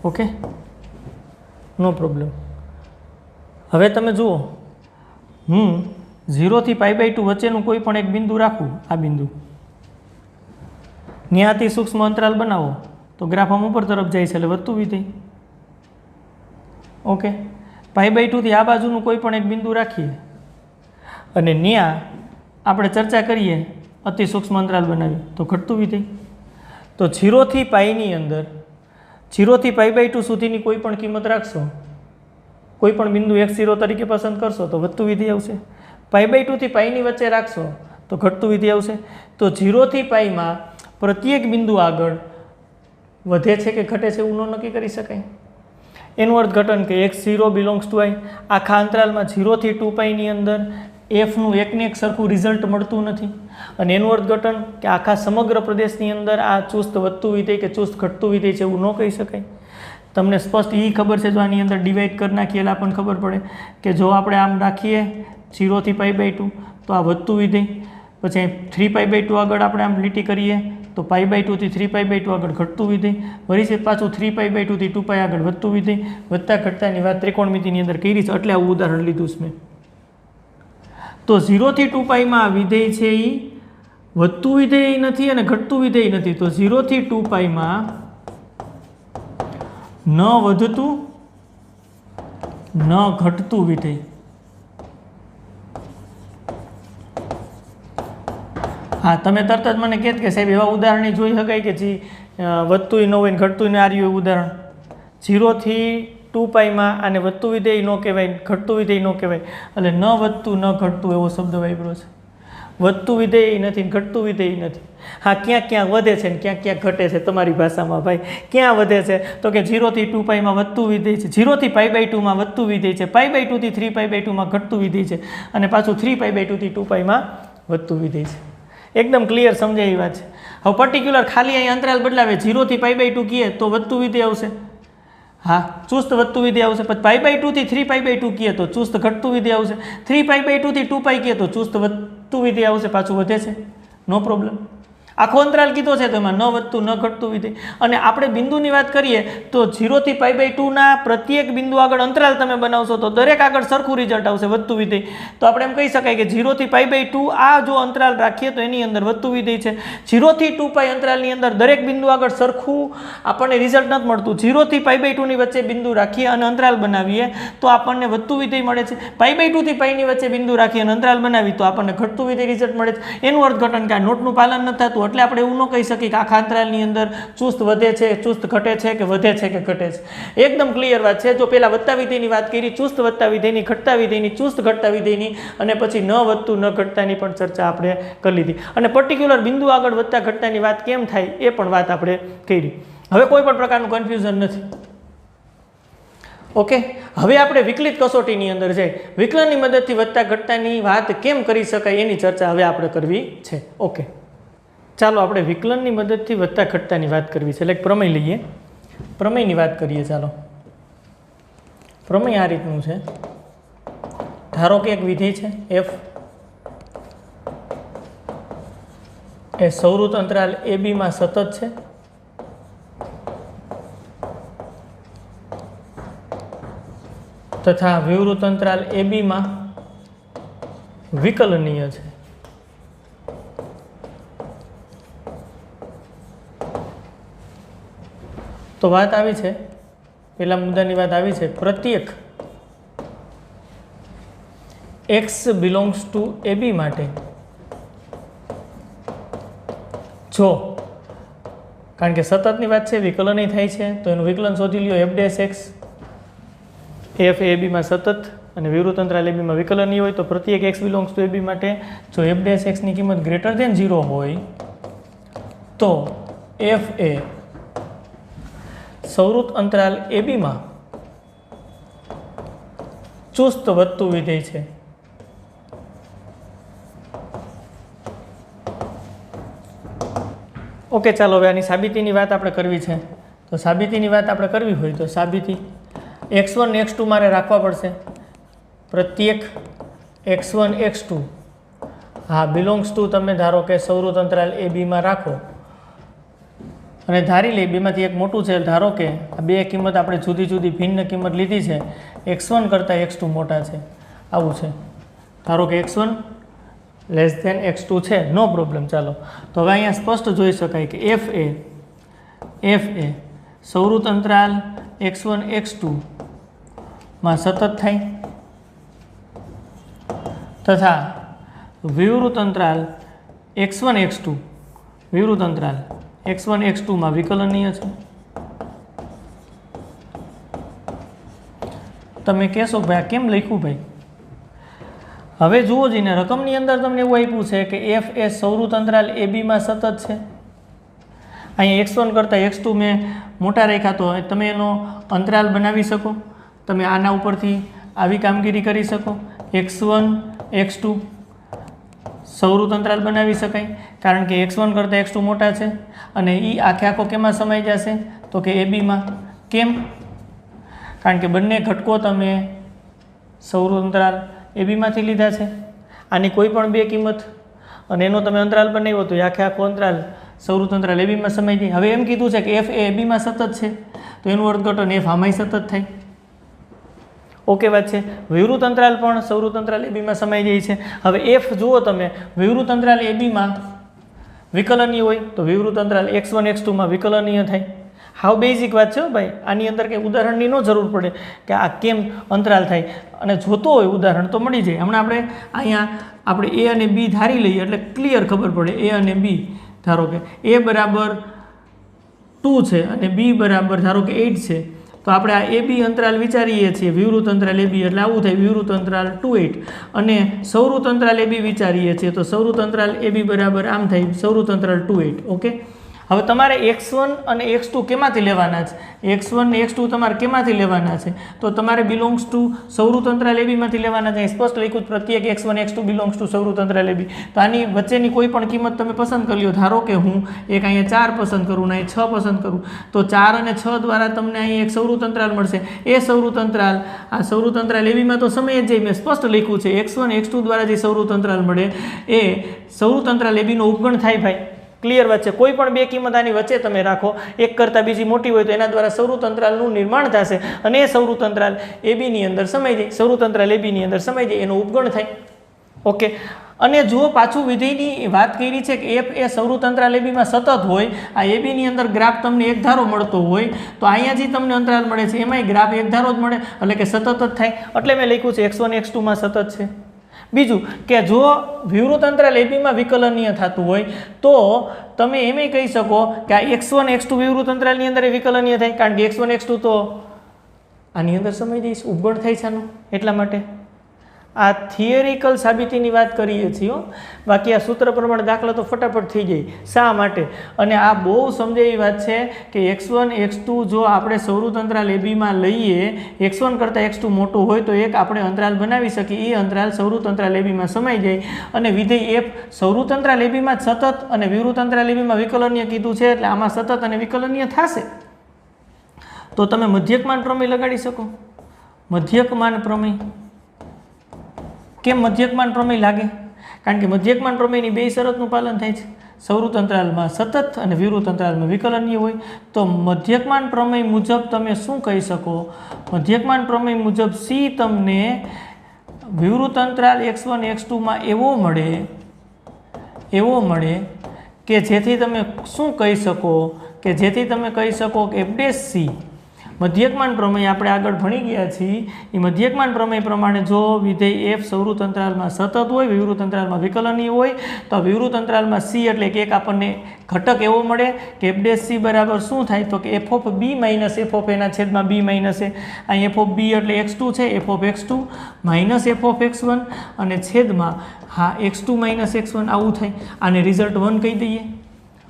ઓકે, નો પ્રોબ્લેમ. હવે તમે જુઓ, હું 0 થી π/2 વચ્ચેનું કોઈ પણ એક બિંદુ રાખું, આ બિંદુ, ત્યાંથી સૂક્ષ્મ અંતરાલ બનાવો તો ગ્રાફ આમ ઉપર તરફ જાય છે એટલે વધતું વિધેય. ઓકે, π/2 થી આ બાજુનું કોઈ પણ એક બિંદુ રાખીએ અને ત્યાં આપણે ચર્ચા કરીએ, અતિ સૂક્ષ્મ અંતરાલ બનાવીએ તો ઘટતું વિધેય. તો 0 થી π ની અંદર 0 થી π/2 સુધીની કોઈ પણ કિંમત રાખશો, કોઈ પણ બિંદુ x0 તરીકે પસંદ કરશો તો વધતું વિધેય આવશે. π/2 થી π ની વચ્ચે રાખશો તો ઘટતું વિધેય આવશે. તો 0 થી π માં પ્રત્યેક બિંદુ આગળ વધે છે કે ઘટે છે એવું ન નક્કી કરી શકાય. એનું અર્થઘટન કે x0 બિલોંગ્સ ટુ I. આખા અંતરાલમાં 0 થી 2π ની અંદર એફનું એકને એક સરખું રિઝલ્ટ મળતું નથી. અને એનું અર્થઘટન કે આખા સમગ્ર પ્રદેશની અંદર આ ચુસ્ત વધતું વિધેય કે ચુસ્ત ઘટતું વિધેય છે એવું ન કહી શકાય. તમને સ્પષ્ટ એ ખબર છે, જો આની અંદર ડિવાઈડ કરી નાખીએ એટલે આપણને ખબર પડે કે જો આપણે આમ રાખીએ 0 થી π/2 તો આ વધતું વિધેય, પછી 3π/2 આગળ આપણે આમ લીટી કરીએ તો π/2 થી 3π/2 આગળ ઘટતું વિધેય, વળી છે પાછું 3π/2 થી 2π આગળ વધતું વિધેય. વધતા ઘટતાની વાત ત્રિકોણમિતિની અંદર કરી છે એટલે આવું ઉદાહરણ લીધું છે મેં. તો 0 થી 2π માં વિધેય છે એ વધતું વિધેય નથી અને ઘટતું વિધેય નથી. તો 0 થી 2π માં ન વધતું ન ઘટતું વિધેય. હા, તમે તરત જ મને કહેત કે સાહેબ એવા ઉદાહરણની જોઈ શકાય કે જે વધતું ન હોય ને ઘટતું ન આ રહ્યું ઉદાહરણ. 0 થી ટુ પાઈમાં આને વધતું વિધેય ન કહેવાય, ઘટતું વિધેય ન કહેવાય, એટલે ન વધતું ન ઘટતું એવો શબ્દ વાપર્યો છે. વધતું વિધેય નથી, ઘટતું વિધેય નથી. હા, ક્યાંક ક્યાંક વધે છે ને ક્યાંક ક્યાંક ઘટે છે. તમારી ભાષામાં ભાઈ ક્યાં વધે છે તો કે 0 થી 2 પાઈમાં વધતું વિધેય છે, 0 થી π/2માં વધતું વિધેય છે, π/2 થી 3π/2માં ઘટતું વિધેય છે, અને પાછું 3π/2 થી 2 પાઈમાં વધતું વિધેય છે. એકદમ ક્લિયર સમજાય એવી વાત છે. હવે પર્ટિક્યુલર ખાલી અહીં અંતરાલ બદલાવે, 0 થી π/2 કહીએ તો વધતું વિધેય આવશે. હા, ચુસ્ત વધતું વિધેય આવશે. પછી π/2 થી 3π/2 કહીએ તો ચુસ્ત ઘટતું વિધેય આવશે. 3π/2 થી 2 પાઈ કહીએ તો ચુસ્ત વધતું વિધેય આવશે. પાછું વધે છે, નો પ્રોબ્લેમ. આખો અંતરાલ કીધો છે તો એમાં ન વધતું ન ઘટતું વિધેય. અને આપણે બિંદુની વાત કરીએ તો 0 થી π/2ના પ્રત્યેક બિંદુ આગળ અંતરાલ તમે બનાવશો તો દરેક આગળ સરખું રિઝલ્ટ આવશે, વધતું વિધેય. તો આપણે એમ કહી શકાય કે 0 થી π/2 આ જો અંતરાલ રાખીએ તો એની અંદર વધતું વિધેય છે. 0 થી 2 પાઈ અંતરાલની અંદર દરેક બિંદુ આગળ સરખું આપણને રિઝલ્ટ નથી મળતું. 0 થી π/2 ની વચ્ચે બિંદુ રાખીએ અને અંતરાલ બનાવીએ તો આપણને વધતું વિધેય મળે છે. π/2 થી પાઈની વચ્ચે બિંદુ રાખીએ અને અંતરાલ બનાવી તો આપણને ઘટતું વિધેય રિઝલ્ટ મળે છે. એનું અર્થઘટન કે આ નોટનું પાલન નથી થતું, એટલે આપણે એવું ન કહી શકીએ કે આખા અંતરાલની અંદર ચુસ્ત વધે છે, ચુસ્ત ઘટે છે કે વધે છે કે ઘટે છે. એકદમ ક્લિયર વાત છે. જો પહેલા વધતા વિધેયની વાત કરી, ચુસ્ત વધતા વિધેયની, ઘટતા વિધેયની, ચુસ્ત ઘટતા વિધેયની, અને પછી ન વધતું ન ઘટતાની પણ ચર્ચા આપણે કરી લીધી. અને પર્ટિક્યુલર બિંદુ આગળ વધતા ઘટતાની વાત કેમ થાય એ પણ વાત આપણે કરી. હવે કોઈ પણ પ્રકારનું કન્ફ્યુઝન નથી. ઓકે, હવે આપણે વિકલિત કસોટીની અંદર જઈ વિકલનની મદદથી વધતા ઘટતાની વાત કેમ કરી શકાય એની ચર્ચા હવે આપણે કરવી છે. ઓકે, ચાલો આપણે વિકલનની મદદથી વધતા ઘટતાની વાત કરવી છે. એટલે પ્રમેય લઈએ, પ્રમેયની વાત કરીએ. ચાલો, પ્રમેય આ રીતનું છે. ધારો કે એક વિધેય છે f એ સૌરુત અંતરાલ AB માં સતત છે તથા વિવૃત અંતરાલ AB માં વિકલનીય છે. તો વાત આવી છે, પહેલા મુદ્દાની વાત આવી છે, પ્રત્યેક x બિલોંગ્સ ટુ AB માટે જો, કારણ કે સતતની વાત છે, વિકલન થાય છે, તો એનું વિકલન શોધી લ્યો. f'(x) f AB માં સતત અને વિવૃત અંતરાલ AB માં વિકલનીય હોય તો પ્રત્યેક x બિલોંગ્સ ટુ AB માટે જો f' ની કિંમત ગ્રેટર ધેન 0 હોય તો f એ સૌરુત અંતરાલ AB માં ચુસ્ત વધતું વિધેય છે. ઓકે, ચાલો હવે આની સાબિતીની વાત આપણે કરવી છે. તો સાબિતીની વાત આપણે કરવી હોય તો સાબિતી x1 x2 મારે રાખવા પડશે. પ્રત્યેક x1 x2 હા બિલોંગ્સ ટુ તમે ધારો કે સૌરુત અંતરાલ AB માં રાખો અને ધારી લઈ બેમાંથી એક મોટું છે. ધારો કે આ બે કિંમત આપણે જુદી જુદી ભિન્ન કિંમત લીધી છે, x1 કરતાં x2 મોટા છે, આવું છે. ધારો કે x1 લેસ ધેન x2 છે, નો પ્રોબ્લેમ. ચાલો, તો હવે અહીંયા સ્પષ્ટ જોઈ શકાય કે f એ સૌરુત અંતરાલ x1 x2 માં સતત થાય તથા વિવૃત અંતરાલ x1 x2 વિવૃત અંતરાલ x1 x2 માં વિકલનીય છે. તમે કહેશો ભાઈ આ કેમ લખ્યું ભાઈ? હવે જુઓ જઈને રકમની અંદર તમને એવું આપ્યું છે કે f એ સૌરુત અંતરાલ AB માં સતત છે. અહીંયા x1 કરતાં x2 મેં મોટા રાખ્યા તો તમે એનો અંતરાલ બનાવી શકો. તમે આના ઉપરથી આવી કામગીરી કરી શકો. x1 x2 સૌરુત અંતરાલ બનાવી શકાય કારણ કે x1 કરતાં x2 મોટા છે અને એ આખે આખો કેમાં સમાઈ જશે તો કે AB માં. કેમ? કારણ કે બંને ઘટકો તમે સૌરુત અંતરાલ AB માંથી લીધા છે. આની કોઈ પણ બે કિંમત અને એનો તમે અંતરાલ બનાવ્યો તો આખે આખો અંતરાલ સૌરુત અંતરાલ AB માં સમાઈ જાય. હવે એમ કીધું છે કે f એ AB માં સતત છે તો એનું અર્થઘટન f આમાંય સતત થાય. ઓકે વાત છે. વિવૃત અંતરાલ પણ સૌરુત અંતરાલ AB માં સમાઈ જાય છે. હવે f જુઓ તમે, વિવૃત અંતરાલ AB માં વિકલનીય હોય તો વિવૃત અંતરાલ x1 x2 માં વિકલનીય થાય. હાવ બેઝિક વાત છે ભાઈ, આની અંદર કંઈ ઉદાહરણની ન જરૂર પડે કે આ કેમ અંતરાલ થાય, અને જોતો હોય ઉદાહરણ તો મળી જાય. હમણાં આપણે a અને b ધારી લઈએ એટલે ક્લિયર ખબર પડે. a અને b ધારો કે a બરાબર 2 છે અને b બરાબર ધારો કે 8 છે તો આપણે આ એ બી અંતરાલ વિચારીએ છીએ, વિવૃત અંતરાલ એ બી એટલે આવું થાય વિવૃત અંતરાલ 2 8 અને સૌવૃત અંતરાલ એ બી વિચારીએ છીએ તો સૌવૃત અંતરાલ એ બી બરાબર આમ થાય સૌવૃત અંતરાલ 2 8. ઓકે, હવે તમારે x1 અને x2 કેમાંથી લેવાના છે? x1 ને x2 તમારે કેમાંથી લેવાના છે? તો તમારે બિલોંગ્સ ટુ સૌવૃત અંતરાલ એ બીમાંથી લેવાના છે. સ્પષ્ટ લખ્યું પ્રત્યેક x1 x2 બિલોંગ્સ ટુ સૌવૃત અંતરાલ એ બી. તો આની વચ્ચેની કોઈ પણ કિંમત તમે પસંદ કરી લો. ધારો કે હું એક અહીંયા 4 પસંદ કરું ને અહીં 6 પસંદ કરું તો 4 અને 6 દ્વારા તમને અહીં એક સૌવૃત અંતરાલ મળશે. એ સૌવૃત અંતરાલ આ સૌવૃત અંતરાલ એ બીમાં તો સમય જ જાય, મેં સ્પષ્ટ લખ્યું છે x1 x2 દ્વારા જે સૌવૃત અંતરાલ મળે એ સૌવૃત અંતરાલ એ બીનો ઉપગણ થાય ભાઈ. ક્લિયર વાત છે? કોઈ પણ બે કિંમત આની વચ્ચે તમે રાખો, એક કરતાં બીજી મોટી હોય તો એના દ્વારા સૌવૃત અંતરાલનું નિર્માણ થશે અને એ સૌવૃત અંતરાલ એ બીની અંદર સમાઈ જાય, સૌવૃત અંતરાલ એ બીની અંદર સમાઈ જાય, એનો ઉપગણ થાય. ઓકે, અને જો પાછું વિધેયની વાત કરી છે કે એફ એ સૌવૃત અંતરાલ એ બીમાં સતત હોય, આ એ બીની અંદર ગ્રાફ તમને એક ધારો મળતો હોય તો અહીંયા જે તમને અંતરાલ મળે છે એમાંય ગ્રાફ એક ધારો જ મળે એટલે કે સતત જ થાય. એટલે મેં લખ્યું છે x1 x2 માં સતત છે. બીજું કે જો વિવૃત અંતરાલ એ બીમાં વિકલનીય થતું હોય તો તમે એમ કહી શકો કે આ x1 x2 વિવૃત અંતરાલની અંદર વિકલનીય થાય, કારણ કે x1 x2 તો આની અંદર સમય જઈશ ઉપગણ થાય છે આનું. એટલા માટે આ થિયરિકલ સાબિતીની વાત કરીએ છીએ, બાકી આ સૂત્ર પ્રમાણે દાખલા તો ફટાફટ થઈ જાય. શા માટે? અને આ બહુ સમજે એવી વાત છે કે x1 x2 જો આપણે સૌવૃત અંતરાલ એ બીમાં લઈએ, x1 કરતાં x2 મોટું હોય તો એક આપણે અંતરાલ બનાવી શકીએ, એ અંતરાલ સૌવૃત અંતરાલ એ બીમાં સમાઈ જાય અને વિધેય f સૌવૃત અંતરાલ એ બીમાં સતત અને વિવૃત અંતરાલ એ બીમાં વિકલનીય કીધું છે એટલે આમાં સતત અને વિકલનીય થશે. તો તમે મધ્યકમાન પ્રમેય લગાડી શકો. મધ્યકમાન પ્રમેય કેમ મધ્યકમાન પ્રમેય લાગે? કારણ કે મધ્યકમાન પ્રમેયની બે શરતનું પાલન થાય છે. સૌવૃત અંતરાલમાં સતત અને વિવૃત અંતરાલમાં વિકલનીય હોય. તો મધ્યકમાન પ્રમેય મુજબ તમે શું કહી શકો? મધ્યકમાન પ્રમેય મુજબ સી તમને વિવૃત અંતરાલ x1 x2 માં એવો મળે કે જેથી તમે શું કહી શકો કે જેથી તમે કહી શકો કે f' મધ્યકમાન પ્રમેય આપણે આગળ ભણી ગયા છીએ એ મધ્યકમાન પ્રમેય પ્રમાણે જો વિધેય f સૌવૃત અંતરાલમાં સતત હોય, વિવૃત અંતરાલમાં વિકલનીય હોય તો વિવૃત અંતરાલમાં c એટલે કે એક આપણને ઘટક એવો મળે કે f' બરાબર શું થાય તો કે f of b minus f of એના છેદમાં b માઇનસ એ. અહીં f ઓફ b એટલે x2 છે, f of x2 minus f of x1 અને છેદમાં હા x2 માઇનસ x1 આવું થાય. આને રિઝલ્ટ 1 કહી દઈએ.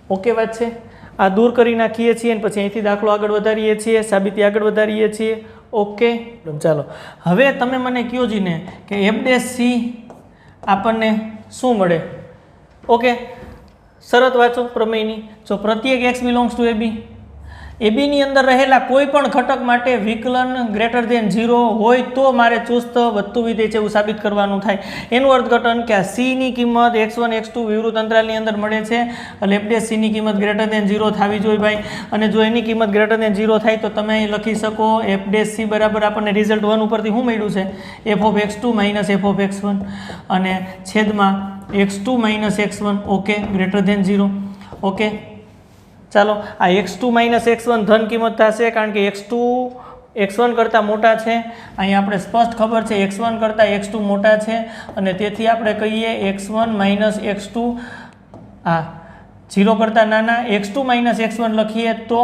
ઓકે વાત છે? આ દૂર કરી નાખીએ છીએ અને પછી અહીંથી દાખલો આગળ વધારીએ છીએ, સાબિતી આગળ વધારીએ છીએ. ઓકે, ચાલો હવે તમે મને કહો જીને કે f' આપણને શું મળે? ઓકે, શરત વાંચો પ્રમેયની. જો પ્રત્યેક x બિલોંગ્સ ટુ એ બીની અંદર રહેલા કોઈ પણ ઘટક માટે વિકલન ગ્રેટર ધેન 0 હોય તો મારે ચુસ્ત વધતું વિધેય છે એવું સાબિત કરવાનું થાય. એનું અર્થઘટન કે આ c ની કિંમત x1 x2 વિવૃત અંતરાલની અંદર મળે છે એટલે f' ની કિંમત ગ્રેટર ધેન 0 થવી જોઈએ ભાઈ. અને જો એની કિંમત ગ્રેટર ધેન 0 થાય તો તમે અહીં લખી શકો f' બરાબર આપણને રિઝલ્ટ 1 ઉપરથી શું મળ્યું છે? f of x2 minus f of x1 અને છેદમાં x2 minus x1. Okay, greater than 0. Okay, ચાલો આ x2 માઇનસ x1 ધન કિંમત થશે કારણ કે x2 x1 કરતાં મોટા છે. અહીં આપણે સ્પષ્ટ ખબર છે x1 કરતાં x2 મોટા છે અને તેથી આપણે કહીએ x1 માઇનસ x2 આ 0 કરતાં નાના, x2 માઇનસ x1 લખીએ તો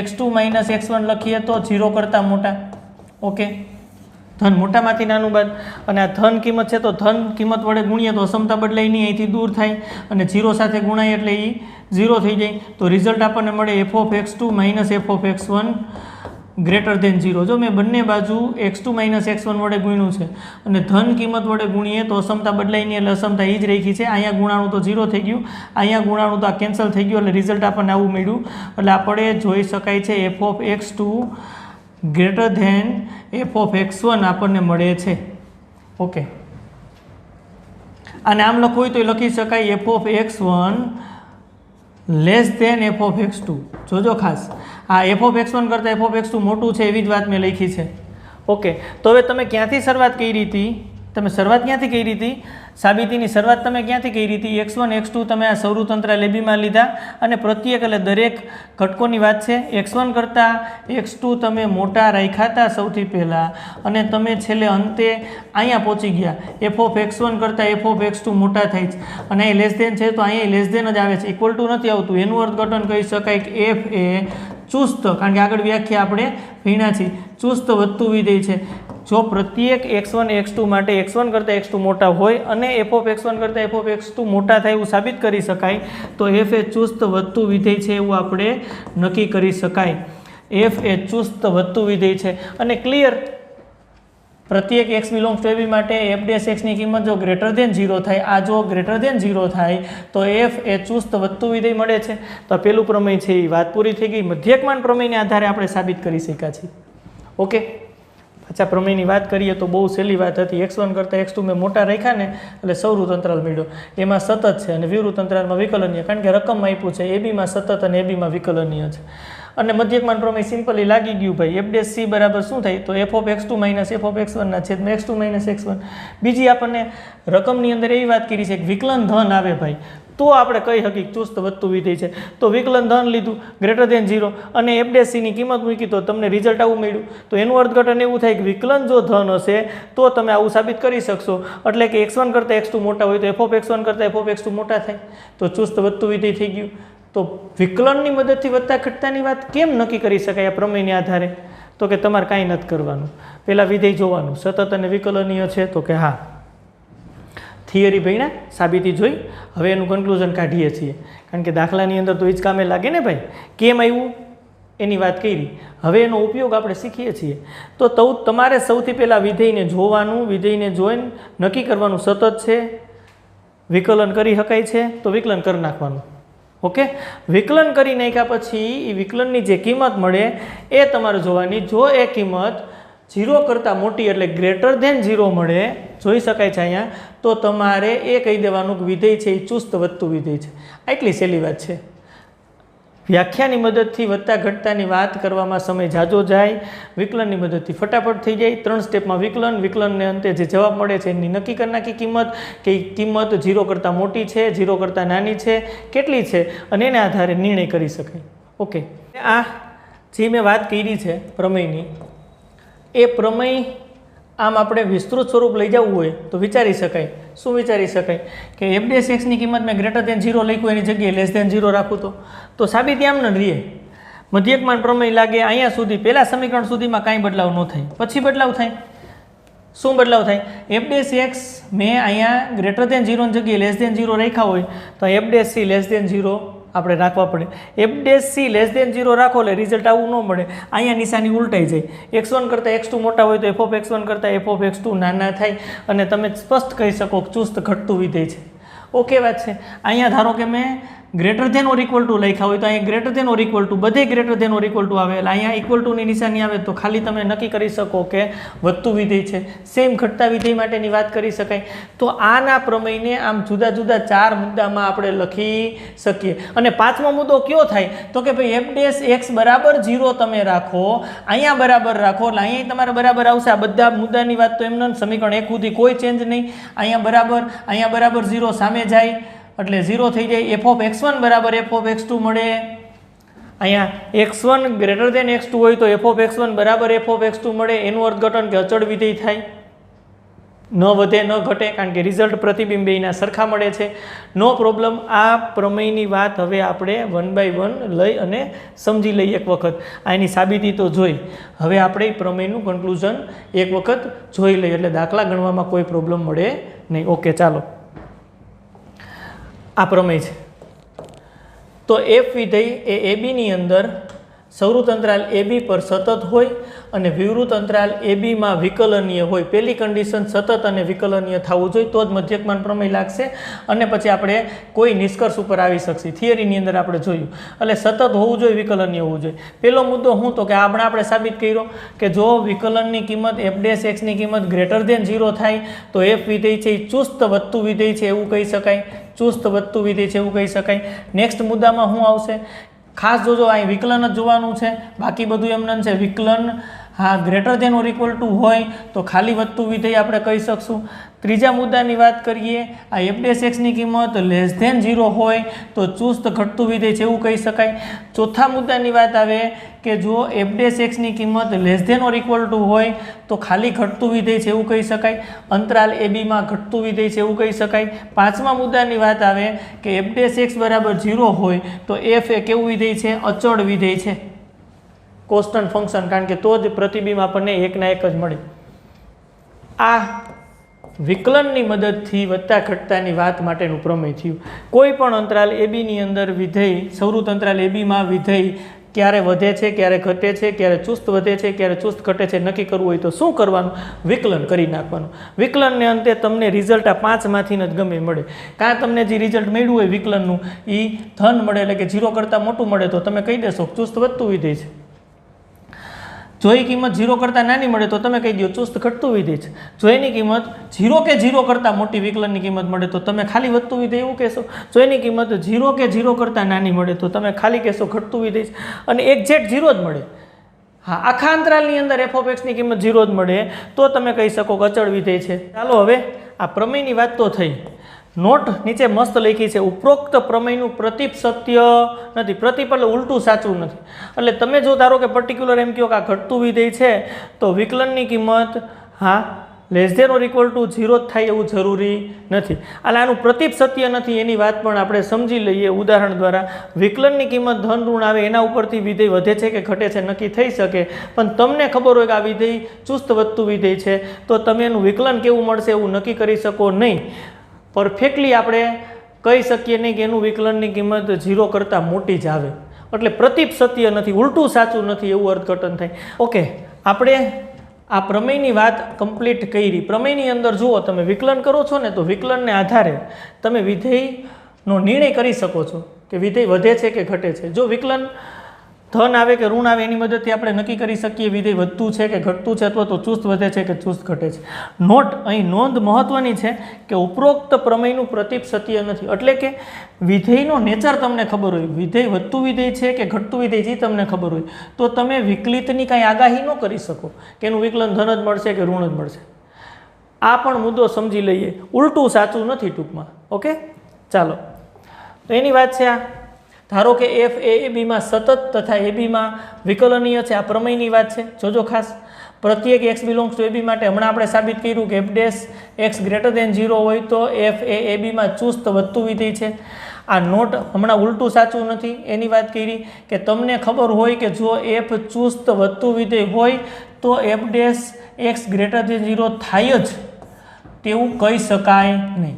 x2 માઇનસ x1 લખીએ તો 0 કરતાં મોટા. ઓકે, ધન મોટામાંથી નાનું બાદ અને આ ધન કિંમત છે તો ધન કિંમત વડે ગુણીએ તો અસમતા બદલાય નહીં, અહીંથી દૂર થાય અને 0 સાથે ગુણાય એટલે એ 0 થઈ જાય. તો રિઝલ્ટ આપણને મળે f of x2 minus f of x1 greater than 0. જો મેં બંને બાજુ x2 માઇનસ x1 વડે ગુણ્યું છે અને ધન કિંમત વડે ગુણીએ તો અસમતા બદલાય નહીં એટલે અસમતા એ જ રાખી છે. અહીંયા ગુણાણું તો 0 થઈ ગયું, અહીંયા ગુણાણું તો આ કેન્સલ થઈ ગયું એટલે રિઝલ્ટ આપણને આવું મળ્યું. એટલે આપણે જોઈ શકાય છે f of x2 greater than f of x1 આપણને મળે છે. ઓકે, અને આમ લખવું હોય તો લખી શકાય f of x1 less than f of x2. જોજો ખાસ આ f ઓફ x1 કરતાં f ઓફ x2 મોટું છે એવી જ વાત મેં લખી છે. ઓકે, તો હવે તમે ક્યાંથી શરૂઆત કરી હતી? તમે શરૂઆત ક્યાંથી કરી હતી? સાબિતીની શરૂઆત તમે ક્યાંથી કરી હતી? x1 x2 તમે આ સૌવૃત અંતરાલ a બીમાં લીધા અને પ્રત્યેક એટલે દરેક ઘટકોની વાત છે. x1 કરતાં x2 તમે મોટા રાખ્યા હતા સૌથી પહેલાં અને તમે છેલ્લે અંતે અહીંયા પહોંચી ગયા. f ઓફ x1 કરતાં f ઓફ x2 મોટા થાય છે અને અહીં લેસ ધેન છે તો અહીંયા લેસ ધેન જ આવે છે, ઇક્વલ ટુ નથી આવતું. એનું અર્થઘટન કહી શકાય કે f એ ચુસ્ત, કારણ કે આગળ વ્યાખ્યા આપણે ભણ્યા છીએ, ચુસ્ત વધતું વિધેય છે જો પ્રત્યેક x1 x2 માટે x1 કરતાં x2 મોટા હોય અને f ઓફ x1 કરતાં f ઓફ x2 મોટા થાય એવું સાબિત કરી શકાય તો f એ ચુસ્ત વધતું વિધેય છે એવું આપણે નક્કી કરી શકાય. f એ ચુસ્ત વધતું વિધેય છે અને ક્લિયર પ્રત્યેક x બિલોંગ્સ ટુ ab માટે f ડેશ x ની કિંમત જો ગ્રેટર દેન 0 થાય, આ જો ગ્રેટર દેન 0 થાય તો f એ ચુસ્ત વધતું વિધેય મળે છે. તો પેલું પ્રમેય છે એ વાત પૂરી થઈ ગઈ. મધ્યકમાન પ્રમેયને આધારે આપણે સાબિત કરી શક્યા છીએ. ઓકે, પાછા પ્રમેયની વાત કરીએ તો બહુ સહેલી વાત હતી. x1 કરતાં x2 મેં મોટા રાખ્યા ને એટલે સૌરુત અંતરાલ મળ્યો, એમાં સતત છે અને વિવૃત અંતરાલમાં વિકલનીય, કારણ કે રકમમાં આપ્યું છે ab માં સતત અને ab માં વિકલનીય છે. અને મધ્યકમાન પ્રમેય સિમ્પલી લાગી ગયું ભાઈ. f ડેશ c બરાબર શું થાય તો f of x2 minus f of x1 ના છેદમાં x2 માઇનસ x1. બીજી આપણને રકમની અંદર એવી વાત કરી છે કે વિકલન ધન આવે ભાઈ તો આપણે કહી શકીએ ચુસ્ત વધતું વિધેય છે. તો વિકલન ધન લીધું ગ્રેટર દેન 0 અને f ડેશ c ની કિંમત મૂકી તો તમને રિઝલ્ટ આવું મળ્યું. તો એનું અર્થઘટન એવું થાય કે વિકલન જો ધન હશે તો તમે આવું સાબિત કરી શકશો. એટલે કે x1 કરતાં x2 મોટા હોય તો f ઓફ x1 કરતાં f ઓફ x2 મોટા થાય તો ચુસ્ત વધતું વિધેય થઈ ગયું. તો વિકલનની મદદથી વધતા ઘટતાની વાત કેમ નક્કી કરી શકાય આ પ્રમેયને આધારે? તો કે તમારે કાંઈ નથી કરવાનું, પહેલાં વિધેય જોવાનું સતત અને વિકલનીય છે તો કે હા. થિયરી ભણ્યા, સાબિતી જોઈ, હવે એનું કન્ક્લુઝન કાઢીએ છીએ, કારણ કે દાખલાની અંદર તો એ જ કામે લાગે ને ભાઈ. કેમ આવ્યું એની વાત કરી, હવે એનો ઉપયોગ આપણે શીખીએ છીએ. તો તમારે સૌથી પહેલાં વિધેયને જોવાનું, વિધેયને જોઈને નક્કી કરવાનું સતત છે, વિકલન કરી શકાય છે તો વિકલન કરી નાખવાનું. ઓકે, વિકલન કરી નાખ્યા પછી એ વિકલનની જે કિંમત મળે એ તમારે જોવાની. જો એ કિંમત 0 કરતાં મોટી એટલે ગ્રેટર દેન 0 મળે, જોઈ શકાય છે અહીંયા, તો તમારે એ કહી દેવાનું કે વિધેય છે એ ચુસ્ત વધતું વિધેય છે. આટલી સહેલી વાત છે. વ્યાખ્યાની મદદથી વધતા ઘટતાની વાત કરવામાં સમય જાજો જાય, વિકલનની મદદથી ફટાફટ થઈ જાય. 3 સ્ટેપમાં વિકલન, વિકલનને અંતે જે જવાબ મળે છે એની નક્કી કરી નાખી કિંમત, કે કિંમત 0 કરતાં મોટી છે, 0 કરતાં નાની છે, કેટલી છે, અને એને આધારે નિર્ણય કરી શકાય. ઓકે, આ જે મેં વાત કરી છે પ્રમેયની, એ પ્રમેય આમ આપણે વિસ્તૃત સ્વરૂપ લઈ જવું હોય તો વિચારી શકાય. શું વિચારી શકાય કે f ડેશ x ની કિંમત મેં ગ્રેટર દેન 0 લખ્યું એની જગ્યાએ લેસ દેન 0 રાખું તો સાબિતી આમ ન રહીએ. મધ્યકમાન પ્રમેય લાગે અહીંયા સુધી, પહેલા સમીકરણ સુધીમાં કાંઈ બદલાવ ન થાય, પછી બદલાવ થાય. શું બદલાવ થાય? f ડેશ x મેં અહીંયા ગ્રેટર દેન 0 ની જગ્યાએ લેસ દેન 0 રાખ્યા હોય તો f dash c less than 0 આપણે રાખવા પડે. f dash c less than 0 રાખો એટલે રિઝલ્ટ આવું ન મળે, અહીંયા નિશાની ઉલટાઈ જાય. x1 કરતાં x2 મોટા હોય તો f ઓફ x1 કરતાં f ઓફ x2 નાના થાય અને તમે સ્પષ્ટ કહી શકો કે ચુસ્ત ઘટતું વિધેય છે. ઓકે વાત છે. અહીંયા ધારો કે મેં greater than or equal to લખ્યા હોય તો અહીંયા greater than or equal to, બધે greater than or equal to આવે એટલે અહીંયા ઇક્વલ ટુની નિશાની આવે તો ખાલી તમે નક્કી કરી શકો કે વધતું વિધેય છે. સેમ ઘટતા વિધેય માટેની વાત કરી શકાય. તો આના પ્રમેયને આમ જુદા જુદા 4 મુદ્દામાં આપણે લખી શકીએ. અને પાંચમો મુદ્દો કયો થાય તો કે ભાઈ f ડેશ x બરાબર 0 તમે રાખો, અહીંયા બરાબર રાખો એટલે અહીંયા તમારે બરાબર આવશે. આ બધા મુદ્દાની વાત તો એમને સમીકરણ 1 સુધી કોઈ ચેન્જ નહીં. અહીંયા બરાબર 0 સામે જાય એટલે 0 થઈ જાય. f ઓફ x1 બરાબર f ઓફ x2 મળે. અહીંયા x1 ગ્રેટર દેન x2 હોય તો f ઓફ x1 બરાબર f ઓફ x2 મળે. એનું અર્થઘટન કે અચળ વિધેય થાય, ન વધે ન ઘટે, કારણ કે રિઝલ્ટ પ્રતિબિંબ બેયના સરખા મળે છે. નો પ્રોબ્લેમ. આ પ્રમેયની વાત હવે આપણે 1 બાય 1 લઈ અને સમજી લઈએ એક વખત. આની સાબિતી તો જોઈ, હવે આપણે પ્રમેયનું કન્ક્લુઝન એક વખત જોઈ લઈએ એટલે દાખલા ગણવામાં કોઈ પ્રોબ્લેમ મળે નહીં. ઓકે, ચાલો. આ પ્રમેય છે તો f વિધેય એ ab ની અંદર સૌરુત અંતરાલ ab પર સતત હોય અને વિવૃત અંતરાલ ab માં વિકલનીય હોય. પહેલી કન્ડિશન સતત અને વિકલનીય થવું જોઈએ તો જ મધ્યકમાન પ્રમેય લાગશે અને પછી આપણે કોઈ નિષ્કર્ષ ઉપર આવી શકશે. થિયરીની અંદર આપણે જોયું એટલે સતત હોવું જોઈએ, વિકલનીય હોવું જોઈએ. પહેલો મુદ્દો શું તો કે આપણે સાબિત કર્યો કે જો વિકલનની કિંમત f ડેશ x ની કિંમત ગ્રેટર દેન 0 થાય તો f વિધેય છે એ ચુસ્ત વધતું વિધેય છે એવું કહી શકાય. ચુસ્ત વધતું વિધેય છે એવું કહી શકાય. નેક્સ્ટ મુદ્દામાં શું આવશે? ખાસ જોજો, અહીં વિકલન જ જોવાનું છે, બાકી બધું એમને છે. વિકલન હા greater than or equal to હોય તો ખાલી વધતું વિધેય આપણે કહી શકશું. ત્રીજા મુદ્દાની વાત કરીએ, આ f ડેશ x ની કિંમત લેસ ધેન 0 હોય તો ચુસ્ત ઘટતું વિધેય છે એવું કહી શકાય. ચોથા મુદ્દાની વાત આવે કે જો f ડેશ x ની કિંમત less than or equal to હોય તો ખાલી ઘટતું વિધેય છે એવું કહી શકાય. અંતરાલ ab માં ઘટતું વિધેય છે એવું કહી શકાય. પાંચમા મુદ્દાની વાત આવે કે f ડેશ x બરાબર 0 હોય તો f એ કેવું વિધેય છે? અચળ વિધેય છે. કોન્સ્ટન્ટ ફંક્શન, કારણ કે તો જ પ્રતિબિંબ આપણને એકના એક જ મળે. આ વિકલનની મદદથી વધતા ઘટતાની વાત માટેનું પ્રમેય થયું. કોઈ પણ અંતરાલ એબીની અંદર વિધેય, સૌરુત અંતરાલ એબીમાં વિધેય ક્યારે વધે છે, ક્યારે ઘટે છે, ક્યારે ચુસ્ત વધે છે, ક્યારે ચુસ્ત ઘટે છે નક્કી કરવું હોય તો શું કરવાનું? વિકલન કરી નાખવાનું. વિકલનને અંતે તમને રિઝલ્ટ આ 5માંથી જ ગમે મળે. કાં તમને જે રિઝલ્ટ મળ્યું હોય વિકલનનું એ ધન મળે, એટલે કે 0 કરતાં મોટું મળે તો તમે કહી દેશો ચુસ્ત વધતું વિધેય છે. જો એ કિંમત 0 કરતાં નાની મળે તો તમે કહી દો ચુસ્ત ઘટતું વિધેય છે. જો એની કિંમત 0 કે 0 કરતાં મોટી વિકલનની કિંમત મળે તો તમે ખાલી વધતું વિધેય એવું કહેશો. જો એની કિંમત 0 કે 0 કરતાં નાની મળે તો તમે ખાલી કહેશો ઘટતું વિધેય છે. અને એક્ઝેક્ટ 0 જ મળે, હા, આખા અંતરાલની અંદર f(x) ની કિંમત 0 જ મળે તો તમે કહી શકો કે અચળ વિધેય છે. ચાલો હવે આ પ્રમેયની વાત તો થઈ. નોટ નીચે મસ્ત લખી છે, ઉપરોક્ત પ્રમેયનું પ્રતીપ સત્ય નથી. પ્રતીપ એટલે ઉલટું સાચું નથી. એટલે તમે જો ધારો કે પર્ટિક્યુલર એમ કહો કે આ ઘટતું વિધેય છે તો વિકલનની કિંમત less than or equal to 0 જ થાય એવું જરૂરી નથી. એટલે આનું પ્રતીપ સત્ય નથી એની વાત પણ આપણે સમજી લઈએ ઉદાહરણ દ્વારા. વિકલનની કિંમત ધન ઋણ આવે એના ઉપરથી વિધેય વધે છે કે ઘટે છે નક્કી થઈ શકે, પણ તમને ખબર હોય કે આ વિધેય ચુસ્ત વધતું વિધેય છે તો તમે એનું વિકલન કેવું મળશે એવું નક્કી કરી શકો નહીં. પરફેક્ટલી આપણે કહી શકીએ નહીં કે એનું વિકલનની કિંમત 0 કરતાં મોટી જ આવે. એટલે પ્રતીપ સત્ય નથી, ઉલટું સાચું નથી એવું અર્થઘટન થાય. ઓકે, આપણે આ પ્રમેયની વાત કમ્પ્લીટ કરી. પ્રમેયની અંદર જુઓ, તમે વિકલન કરો છો ને તો વિકલનને આધારે તમે વિધેયનો નિર્ણય કરી શકો છો કે વિધેય વધે છે કે ઘટે છે. જો વિકલન ધન આવે કે ઋણ આવે એની મદદથી આપણે નક્કી કરી શકીએ વિધેય વધતું છે કે ઘટતું છે, અથવા તો ચુસ્ત વધે છે કે ચુસ્ત ઘટે છે. નોટ અહીં નોંધ મહત્વની છે કે ઉપરોક્ત પ્રમેયનું પ્રતીપ સત્ય નથી. એટલે કે વિધેયનો નેચર તમને ખબર હોય, વિધેય વધતું વિધેય છે કે ઘટતું વિધેય જે તમને ખબર હોય તો તમે વિકલિતની કાંઈ આગાહી ન કરી શકો કે એનું વિકલન ધન જ મળશે કે ઋણ જ મળશે. આ પણ મુદ્દો સમજી લઈએ. ઉલટું સાચું નથી ટૂંકમાં. ઓકે, ચાલો તો એની વાત છે. આ ધારો કે f એ એબીમાં સતત તથા એબીમાં વિકલનીય છે. આ પ્રમેયની વાત છે, જોજો ખાસ. પ્રત્યેક x બિલોંગ્સ ટુ એબી માટે હમણાં આપણે સાબિત કર્યું કે f' x 0 હોય તો f એ એબીમાં ચુસ્ત વધતું વિધેય છે. આ નોટ હમણાં ઉલટું સાચું નથી એની વાત કરી કે તમને ખબર હોય કે જો f ચુસ્ત વધતું વિધેય હોય તો f' x 0 થાય જ તેવું કહી શકાય નહીં.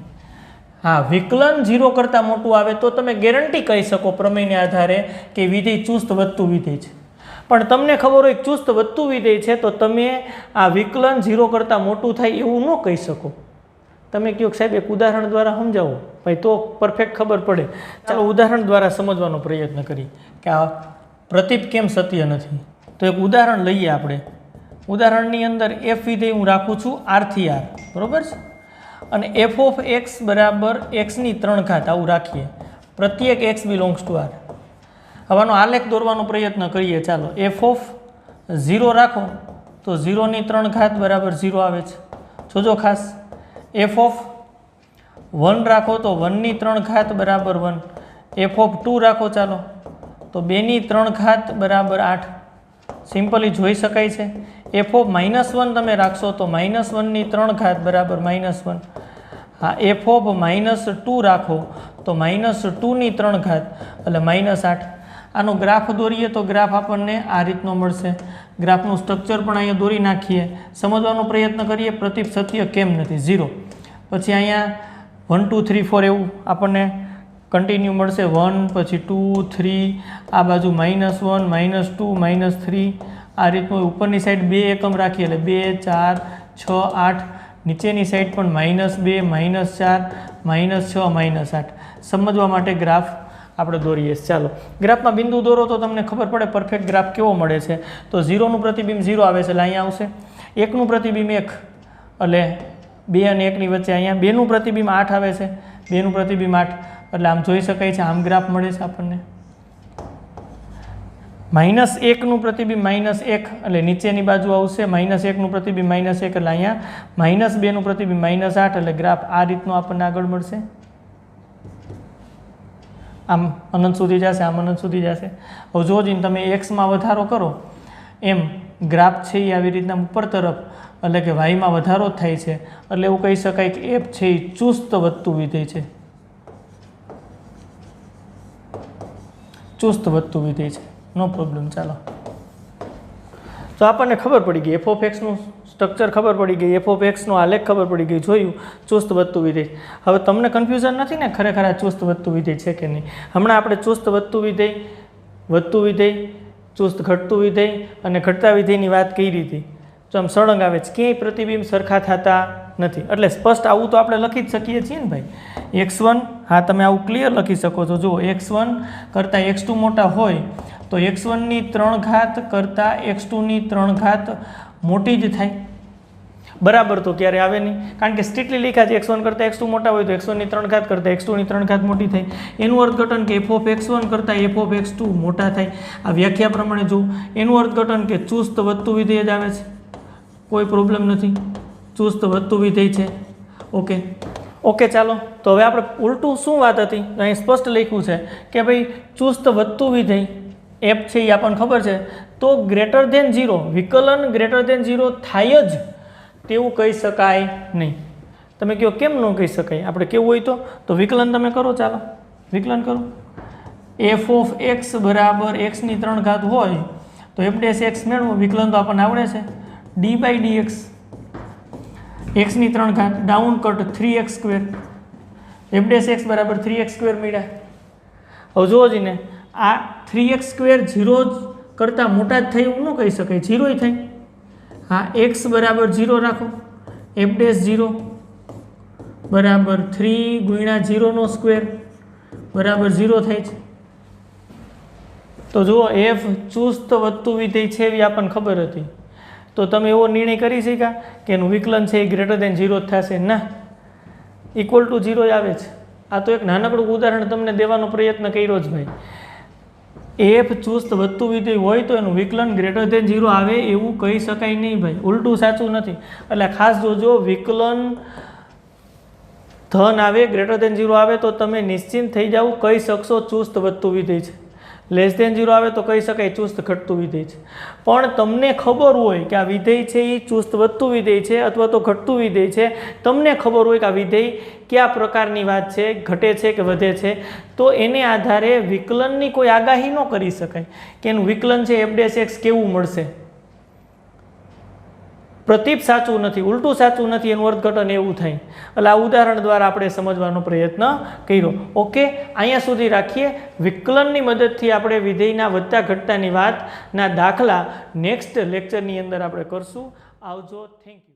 હા, વિકલન 0 કરતાં મોટું આવે તો તમે ગેરંટી કહી શકો પ્રમેયને આધારે કે વિધેય ચુસ્ત વધતું વિધેય છે. પણ તમને ખબર હોય ચુસ્ત વધતું વિધેય છે તો તમે આ વિકલન 0 કરતાં મોટું થાય એવું ન કહી શકો. તમે કહો સાહેબ એક ઉદાહરણ દ્વારા સમજાવો ભાઈ તો પરફેક્ટ ખબર પડે. ચાલો ઉદાહરણ દ્વારા સમજવાનો પ્રયત્ન કરીએ કે આ પ્રતીપ કેમ સત્ય નથી. તો એક ઉદાહરણ લઈએ આપણે. ઉદાહરણની અંદર f વિધેય હું રાખું છું r થી r, બરાબર છે, અને f(x) બરાબર x ની 3 ઘાત આવું રાખીએ. પ્રત્યેક x બિલોંગ્સ ટુ r. હવાનો આલેખ દોરવાનો પ્રયત્ન કરીએ. ચાલો f(0) રાખો તો 0ની 3 ઘાત બરાબર 0 આવે છે. જોજો ખાસ. f(1) રાખો તો 1ની 3 ઘાત બરાબર 1. f(2) રાખો ચાલો તો 2ની 3 ઘાત બરાબર 8. સિમ્પલી જોઈ શકાય છે. f(-1) તમે રાખશો તો -1ની 3 ઘાત બરાબર -1. હા, f(-2) રાખો તો -2ની 3 ઘાત એટલે -8. આનો ગ્રાફ દોરીએ તો ગ્રાફ આપણને આ રીતનો મળશે. ગ્રાફનું સ્ટ્રક્ચર પણ અહીંયા દોરી નાખીએ, સમજવાનો પ્રયત્ન કરીએ પ્રતીપ સત્ય કેમ નથી. 0 પછી અહીંયા 1 2 3 4 એવું આપણને કન્ટિન્યુ મળશે. 1 પછી 2 3, આ બાજુ -1 -2 -3, આ રીતનું. ઉપરની સાઈડ 2 એકમ રાખીએ એટલે 2 4 6 8, નીચેની સાઈડ પણ -2 -4 -6 -8. સમજવા માટે ગ્રાફ આપણે દોરીએ. ચાલો ગ્રાફમાં બિંદુ દોરો તો તમને ખબર પડે પરફેક્ટ ગ્રાફ કેવો મળે છે. તો 0નું પ્રતિબિંબ 0 આવે છે એટલે અહીંયા આવશે. 1નું પ્રતિબિંબ 1 એટલે 2 અને 1ની વચ્ચે અહીંયા. 2નું પ્રતિબિંબ 8 આવે છે, 2નું પ્રતિબિંબ 8 એટલે આમ જોઈ શકાય છે. આમ ગ્રાફ મળે છે આપણને. -1નું પ્રતિબિંબ -1 એટલે નીચેની બાજુ આવશે. -1નું પ્રતિબિંબ -1 એટલે અહીંયા. -2નું પ્રતિબિંબ -8 એટલે ગ્રાફ આ રીતનો આપણને આગળ મળશે. આમ અનંત સુધી જશે, આમ અનંત સુધી જશે. હવે જો જઈને તમે એક્સમાં વધારો કરો એમ ગ્રાફ છે એ આવી રીતના ઉપર તરફ એટલે કે વાયમાં વધારો જ થાય છે. એટલે એવું કહી શકાય કે એફ છે એ ચુસ્ત વધતું વિધેય છે. ચુસ્ત વધતું વિધેય છે. નો પ્રોબ્લેમ. ચાલો તો આપણને ખબર પડી ગઈ એફ ઓફ એક્સનું સ્ટ્રક્ચર ખબર પડી ગઈ, એફ ઓફ એક્સનો આલેખ ખબર પડી ગઈ, જોયું ચુસ્ત વધતું વિધેય. હવે તમને કન્ફ્યુઝન નથી ને ખરેખર આ ચુસ્ત વધતું વિધેય છે કે નહીં? હમણાં આપણે ચુસ્ત વધતું વિધેય, વધતું વિધેય, ચુસ્ત ઘટતું વિધેય અને ઘટતા વિધેયની વાત કરી હતી. જો આમ સળંગ આવે છે, ક્યાંય પ્રતિબિંબ સરખા થતા નથી. એટલે સ્પષ્ટ આવું તો આપણે લખી જ શકીએ છીએ ને ભાઈ. x1, હા તમે આવું ક્લિયર લખી શકો છો. જુઓ x1 કરતાં x2 મોટા હોય તો x1ની 3 ઘાત કરતાં x2ની 3 ઘાત મોટી જ થાય. બરાબર તો ક્યારે આવે નહીં, કારણ કે સ્ટ્રિક્ટલી લખ્યા છે x1 કરતાં x2 મોટા હોય તો x1ની 3 ઘાત કરતાં x2ની 3 ઘાત મોટી થાય. એનું અર્થઘટન કે f ઓફ x1 કરતાં f ઓફ x2 મોટા થાય. આ વ્યાખ્યા પ્રમાણે જો એનું અર્થઘટન કે ચુસ્ત વધતું વિધેય જ આવે છે, કોઈ પ્રોબ્લેમ નથી, ચુસ્ત વધતું વિધેય છે. ઓકે ઓકે ચાલો તો હવે આપણે ઉલટું શું વાત હતી, અહીં સ્પષ્ટ લખ્યું છે કે ભાઈ ચુસ્ત વધતું વિધેય એફ છે એ આપણને ખબર છે, તો ગ્રેટર ધેન 0, વિકલન ગ્રેટર ધેન 0 થાય જ તેવું કહી શકાય નહીં. તમે કહો કેમ ન કહી શકાય? આપણે કેવું હોય તો વિકલન તમે કરો, ચાલો વિકલન કરો. એફ ઓફ એક્સ બરાબર એક્સની 3 ઘાત હોય તો એફ ડેશ એક્સ મેળવો, વિકલન તો આપણને આવડે છે, ડી બાય ડી એક્સ, એક્સની 3 ઘાત down cut 3x square, F dash x બરાબર 3x સ્ક્વેર મળ્યા. હવે જુઓ જ ને આ 3x સ્ક્વેર 0 કરતાં મોટા જ થાય એવું ન કહી શકાય, 0 થાય. હા x બરાબર 0 રાખો, એફ ડેશ 0 બરાબર 3 ગુણ્યા 0નો સ્ક્વેર બરાબર 0 થાય છે. તો જુઓ એફ ચુસ્ત વધતું વિધેય છે એવી આપણને ખબર હતી, તો તમે એવો નિર્ણય કરી શક્યા કે એનું વિકલન છે એ ગ્રેટર દેન 0 જ થશે? ના, ઇક્વલ ટુ 0 આવે છે. આ તો એક નાનકડું ઉદાહરણ તમને દેવાનો પ્રયત્ન કર્યો જ ભાઈ. એફ ચુસ્ત વધતું વિધેય હોય તો એનું વિકલન ગ્રેટર દેન 0 આવે એવું કહી શકાય નહીં ભાઈ, ઉલટું સાચું નથી. એટલે ખાસ જોજો, વિકલન ધન આવે ગ્રેટર દેન 0 આવે તો તમે નિશ્ચિંત થઈ જાવ, કહી શકશો ચુસ્ત વધતું વિધેય છે. લેસ દેન 0 આવે તો કહી શકાય ચુસ્ત ઘટતું વિધેય છે. પણ તમને ખબર હોય કે આ વિધેય છે એ ચુસ્ત વધતું વિધેય છે અથવા તો ઘટતું વિધેય છે, તમને ખબર હોય કે આ વિધેય કયા પ્રકારની વાત છે, ઘટે છે કે વધે છે, તો એને આધારે વિકલનની કોઈ આગાહી ન કરી શકાય કે એનું વિકલન છે એફ ડેશ એક્સ કેવું મળશે. પ્રતીપ સાચું નથી, ઉલટું સાચું નથી, એનું અર્થઘટન એવું થાય. એટલે આ ઉદાહરણ દ્વારા આપણે સમજવાનો પ્રયત્ન કર્યો. ઓકે, અહીંયા સુધી રાખીએ. વિકલનની મદદથી આપણે વિધેયના વધતા ઘટતાની વાતના દાખલા નેક્સ્ટ લેક્ચરની અંદર આપણે કરશું. આવજો, થેન્ક યુ.